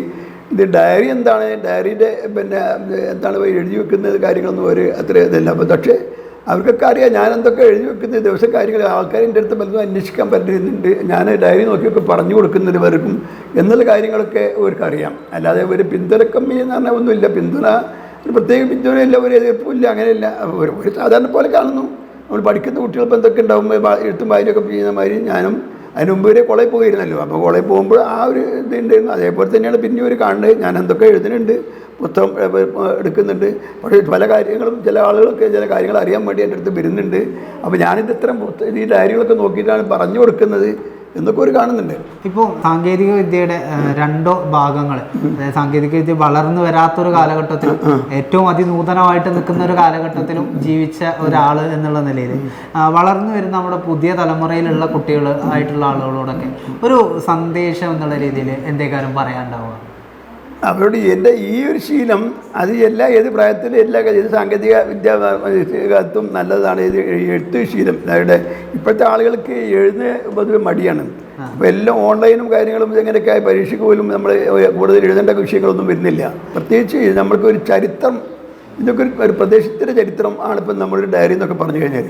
ഇത് ഡയറി എന്താണ്, ഡയറിയുടെ പിന്നെ എന്താണ് എഴുതി വെക്കുന്നത് കാര്യങ്ങളൊന്നും ഒരു അത്ര ഇതല്ല. അപ്പോൾ പക്ഷേ അവർക്കൊക്കെ അറിയാം ഞാൻ എന്തൊക്കെ എഴുതി വെക്കുന്ന ദിവസം കാര്യങ്ങൾ. ആൾക്കാർ എൻ്റെ അടുത്ത് പലതും അന്വേഷിക്കാൻ പറ്റുന്നുണ്ട്. ഞാൻ ഡയറി നോക്കിയൊക്കെ പറഞ്ഞു കൊടുക്കുന്നത് പലർക്കും എന്നുള്ള കാര്യങ്ങളൊക്കെ അവർക്കറിയാം. അല്ലാതെ ഒരു പിന്തുണക്കമ്മി എന്ന് പറഞ്ഞാൽ ഒന്നുമില്ല. പിന്തുണ ഒരു പ്രത്യേക പിന്തുണയില്ല, ഒരു എതിർപ്പില്ല, അങ്ങനെയല്ല. ഒരു സാധാരണ പോലെ കാണുന്നു. നമ്മൾ പഠിക്കുന്ന കുട്ടികളിപ്പോൾ എന്തൊക്കെ ഉണ്ടാവും, എഴുത്തും വായനയൊക്കെ ചെയ്യുന്ന മാതിരി ഞാനും അതിന് മുമ്പ് വരെ കോളേജിൽ പോയിരുന്നല്ലോ. അപ്പോൾ കോളേജിൽ പോകുമ്പോൾ ആ ഒരു ഇതുണ്ടായിരുന്നു. അതേപോലെ തന്നെയാണ് പിന്നെ ഒരു കാണുന്നത്. ഞാൻ എന്തൊക്കെ എഴുതുന്നുണ്ട്, പുസ്തകം എടുക്കുന്നുണ്ട്. പക്ഷേ പല കാര്യങ്ങളും ചില ആളുകളൊക്കെ ചില കാര്യങ്ങൾ അറിയാൻ വേണ്ടി എൻ്റെ അടുത്ത് വരുന്നുണ്ട്. അപ്പോൾ ഞാനിത് ഇത്തരം ഈ ഡയറികളൊക്കെ നോക്കിയിട്ടാണ് പറഞ്ഞു കൊടുക്കുന്നത് എന്നൊക്കെ ഒരു കാണുന്നുണ്ട്. ഇപ്പോൾ സാങ്കേതിക വിദ്യയുടെ 2 ഭാഗങ്ങൾ, അതായത് സാങ്കേതിക വിദ്യ വളർന്നു വരാത്തൊരു കാലഘട്ടത്തിലും ഏറ്റവും അതിനൂതനമായിട്ട് നിൽക്കുന്ന ഒരു കാലഘട്ടത്തിലും ജീവിച്ച ഒരാൾ എന്നുള്ള നിലയിൽ വളർന്നു വരുന്ന നമ്മുടെ പുതിയ തലമുറയിലുള്ള കുട്ടികൾ ആയിട്ടുള്ള ആളുകളോടൊക്കെ ഒരു സന്ദേശം എന്നുള്ള രീതിയിൽ എന്തെങ്കിലും പറയാനുണ്ടാവുക? അവരോട് എൻ്റെ ഈ ഒരു ശീലം അത് ഏത് പ്രായത്തിലും ഏത് സാങ്കേതിക വിദ്യാഭ്യാസത്തും നല്ലതാണ്. ഇത് എഴുത്ത് ശീലം. അതായത് ഇപ്പോഴത്തെ ആളുകൾക്ക് എഴുതുന്ന പൊതുവെ മടിയാണ്. അപ്പോൾ എല്ലാം ഓൺലൈനും കാര്യങ്ങളും ഇങ്ങനെയൊക്കെ ആയി പരീക്ഷയ്ക്ക് പോലും നമ്മൾ കൂടുതൽ എഴുതേണ്ട വിഷയങ്ങളൊന്നും വരുന്നില്ല. പ്രത്യേകിച്ച് നമ്മൾക്കൊരു ചരിത്രം, ഇതൊക്കെ ഒരു പ്രദേശത്തിൻ്റെ ചരിത്രം ആണ് ഇപ്പം നമ്മളൊരു ഡയറി എന്നൊക്കെ പറഞ്ഞു കഴിഞ്ഞാൽ.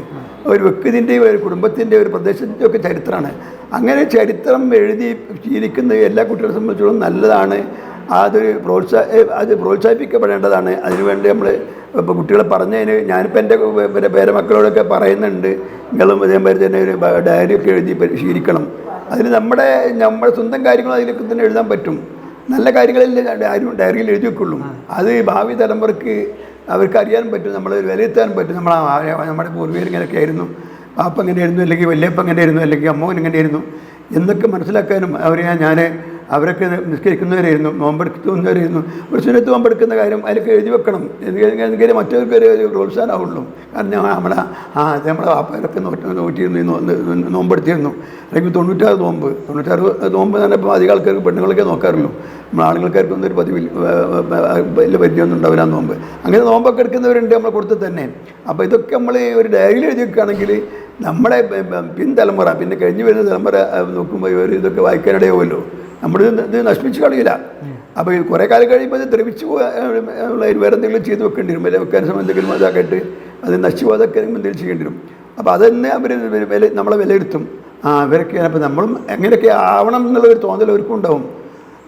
ഒരു വ്യക്തിൻ്റെയും ഒരു കുടുംബത്തിൻ്റെ ഒരു പ്രദേശത്തിൻ്റെ ഒക്കെ ചരിത്രമാണ്. അങ്ങനെ ചരിത്രം എഴുതി ശീലിക്കുന്ന എല്ലാ കുട്ടികളെ സംബന്ധിച്ചിടത്തോളം നല്ലതാണ്. അത് പ്രോത്സാഹിപ്പിക്കപ്പെടേണ്ടതാണ്. അതിനുവേണ്ടി നമ്മൾ ഇപ്പോൾ കുട്ടികളെ പറഞ്ഞതിന് ഞാനിപ്പോൾ എൻ്റെ പേരമക്കളോടൊക്കെ പറയുന്നുണ്ട്, നിങ്ങളും അതേമാതിരി തന്നെ ഒരു ഡയറിയൊക്കെ എഴുതി ശീലിക്കണം. അതിന് നമ്മുടെ സ്വന്തം കാര്യങ്ങൾ അതിലൊക്കെ തന്നെ എഴുതാൻ പറ്റും. നല്ല കാര്യങ്ങളല്ലേ ആരും ഡയറിയിൽ എഴുതി വെക്കുള്ളൂ. അത് ഭാവി തലമുറക്ക് അവർക്ക് അറിയാൻ പറ്റും, നമ്മൾ വിലയിരുത്താൻ പറ്റും. നമ്മുടെ പൂർവ്വികർ ഇങ്ങനെയൊക്കെ ആയിരുന്നു, പാപ്പ എങ്ങനെയായിരുന്നു, അല്ലെങ്കിൽ വല്യപ്പ എങ്ങനെയായിരുന്നു, അല്ലെങ്കിൽ അമ്മോൻ എങ്ങനെയായിരുന്നു എന്നൊക്കെ മനസ്സിലാക്കാനും ഞാൻ അവരൊക്കെ നിസ്കരിക്കുന്നവരായിരുന്നു, നോമ്പെടുക്കുന്നവരായിരുന്നു. ഒരു സുന്നത്ത് നോമ്പെടുക്കുന്ന കാര്യം അതിലൊക്കെ എഴുതി വെക്കണം. എന്തെങ്കിലും മറ്റവർക്ക് ഒരു പ്രോത്സാഹനമാവുള്ളൂ. കാരണം നമ്മളെ വാപ്പാരൊക്കെ നോറ്റിയിരുന്നു, നോമ്പെടുത്തിരുന്നു. അല്ലെങ്കിൽ 96 നോമ്പ് എന്ന് പറഞ്ഞപ്പോൾ അധികം ആൾക്കാർക്ക് പെണ്ണുങ്ങളൊക്കെ നോക്കാറുള്ളൂ. നമ്മൾ ആണുങ്ങൾക്കാർക്കൊന്നും ഒരു വലിയ പരിചയമൊന്നും ഉണ്ടാവില്ല നോമ്പ്. അങ്ങനെ നോമ്പൊക്കെ എടുക്കുന്നവരുണ്ട് നമ്മളെ കൂട്ടത്തിൽ തന്നെ. അപ്പോൾ ഇതൊക്കെ നമ്മൾ ഒരു ഡയറിയിൽ എഴുതി വെക്കുകയാണെങ്കിൽ നമ്മുടെ പിൻതലമുറ, പിന്നെ കഴിഞ്ഞ് വരുന്ന തലമുറ നോക്കുമ്പോൾ ഇതൊക്കെ വായിക്കാനിടയാവുമല്ലോ. നമ്മളിത് നശിപ്പിച്ച് കളയില്ല. അപ്പോൾ കുറേ കാലം കഴിയുമ്പോൾ ഇത് ദ്രവിച്ച് വേറെ എന്തെങ്കിലും ചെയ്ത് വെക്കേണ്ടി വരും. വില വെക്കാൻ സമയം എന്തെങ്കിലും അതാക്കിയിട്ട് അത് നശിച്ചു പോകാതൊക്കെ എന്തെങ്കിലും ചെയ്യേണ്ടി വരും. അപ്പോൾ അതെന്നെ അവർ നമ്മളെ വിലയിരുത്തും. ഇവരൊക്കെ അപ്പോൾ നമ്മളും എങ്ങനെയൊക്കെ ആവണം എന്നുള്ളൊരു തോന്നൽ അവർക്കും ഉണ്ടാവും.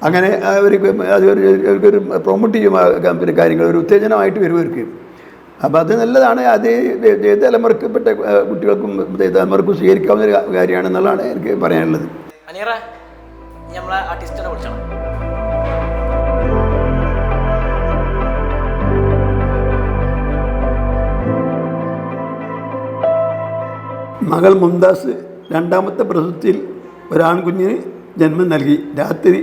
അങ്ങനെ അവർക്കൊരു പ്രൊമോട്ട് ചെയ്യും പിന്നെ കാര്യങ്ങൾ, ഒരു ഉത്തേജനമായിട്ട് വരുവർക്ക്. അപ്പോൾ അത് നല്ലതാണ്. അത് തലമുറക്കപ്പെട്ട കുട്ടികൾക്കും തലമുറക്കും സ്വീകരിക്കാവുന്ന ഒരു കാര്യമാണെന്നുള്ളതാണ് എനിക്ക് പറയാനുള്ളത്. നമ്മളെ ആർട്ടിസ്റ്റിനെ വിളിച്ചണം. മകൾ മുംതാസ് രണ്ടാമത്തെ പ്രസവത്തിൽ ഒരാൺകുഞ്ഞിന് ജന്മം നൽകി. രാത്രി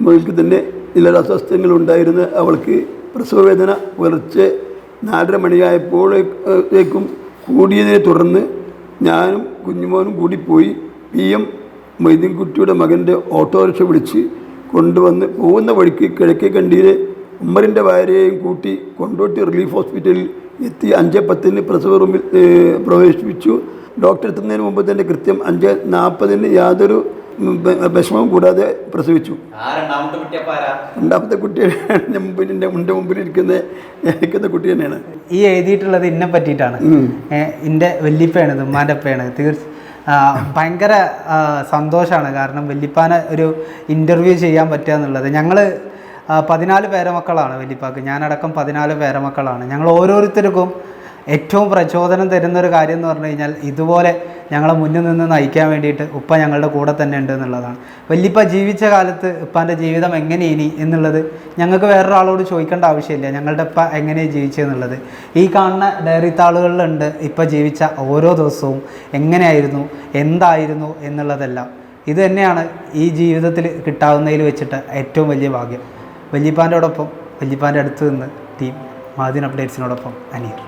മുതൽക്ക് തന്നെ ചില അസ്വസ്ഥതകളുണ്ടായിരുന്ന അവൾക്ക് പ്രസവവേദന പുലർച്ചെ 4:30 മണിയായപ്പോഴേക്കും കൂടിയതിനെ തുടർന്ന് ഞാനും കുഞ്ഞുമോനും കൂടി പോയി PM മൊയ്തീൻകുട്ടിയുടെ മകൻ്റെ ഓട്ടോറിക്ഷ വിളിച്ച് കൊണ്ടുവന്ന് പോകുന്ന വഴിക്ക് കിഴക്കേ കണ്ടിയിലെ ഉമ്മറിൻ്റെ ഭാര്യയെയും കൂട്ടി കൊണ്ടോട്ടി റിലീഫ് ഹോസ്പിറ്റലിൽ എത്തി 5:10 പ്രസവ റൂമിൽ പ്രവേശിപ്പിച്ചു. ഡോക്ടർ എത്തുന്നതിന് മുമ്പ് തന്നെ കൃത്യം 5:40 യാതൊരു വിഷമവും കൂടാതെ പ്രസവിച്ചു. രണ്ടാമത്തെ കുട്ടി എൻ്റെ മുമ്പിൽ ഇരിക്കുന്ന കുട്ടി തന്നെയാണ്. ഈ എഴുതിയിട്ടുള്ളത് ഇന്നെ പറ്റിയിട്ടാണ്. എൻ്റെ വല്യപ്പയാണ്, ഉമ്മാൻ്റെ അപ്പയാണ്. ഭയങ്കര സന്തോഷമാണ്. കാരണം വല്യപ്പാനെ ഒരു ഇൻ്റർവ്യൂ ചെയ്യാൻ പറ്റുക എന്നുള്ളത്. ഞങ്ങൾ 14 പേരമക്കളാണ് വല്യപ്പാക്ക്, ഞാനടക്കം 14 പേരമക്കളാണ്. ഞങ്ങൾ ഓരോരുത്തർക്കും ഏറ്റവും പ്രചോദനം തരുന്നൊരു കാര്യം എന്ന് പറഞ്ഞു കഴിഞ്ഞാൽ ഇതുപോലെ ഞങ്ങളെ മുന്നിൽ നിന്ന് നയിക്കാൻ വേണ്ടിയിട്ട് ഉപ്പ ഞങ്ങളുടെ കൂടെ തന്നെ ഉണ്ട് എന്നുള്ളതാണ്. വല്യപ്പ ജീവിച്ച കാലത്ത് ഉപ്പാൻ്റെ ജീവിതം എങ്ങനെയിനി എന്നുള്ളത് ഞങ്ങൾക്ക് വേറൊരാളോട് ചോദിക്കേണ്ട ആവശ്യമില്ല. ഞങ്ങളുടെ ഉപ്പ എങ്ങനെയാണ് ജീവിച്ചതെന്നുള്ളത് ഈ കാണുന്ന ഡയറി താളുകളിലുണ്ട്. ഇപ്പം ജീവിച്ച ഓരോ ദിവസവും എങ്ങനെയായിരുന്നു, എന്തായിരുന്നു എന്നുള്ളതെല്ലാം. ഇത് തന്നെയാണ് ഈ ജീവിതത്തിൽ കിട്ടാവുന്നതിൽ വെച്ചിട്ട് ഏറ്റവും വലിയ ഭാഗ്യം. വല്യപ്പാൻ്റെയോടൊപ്പം, വല്യപ്പാൻ്റെ അടുത്ത് നിന്ന് ടീം മാദിൻ അപ്ഡേറ്റ്സിനോടൊപ്പം അനീർ.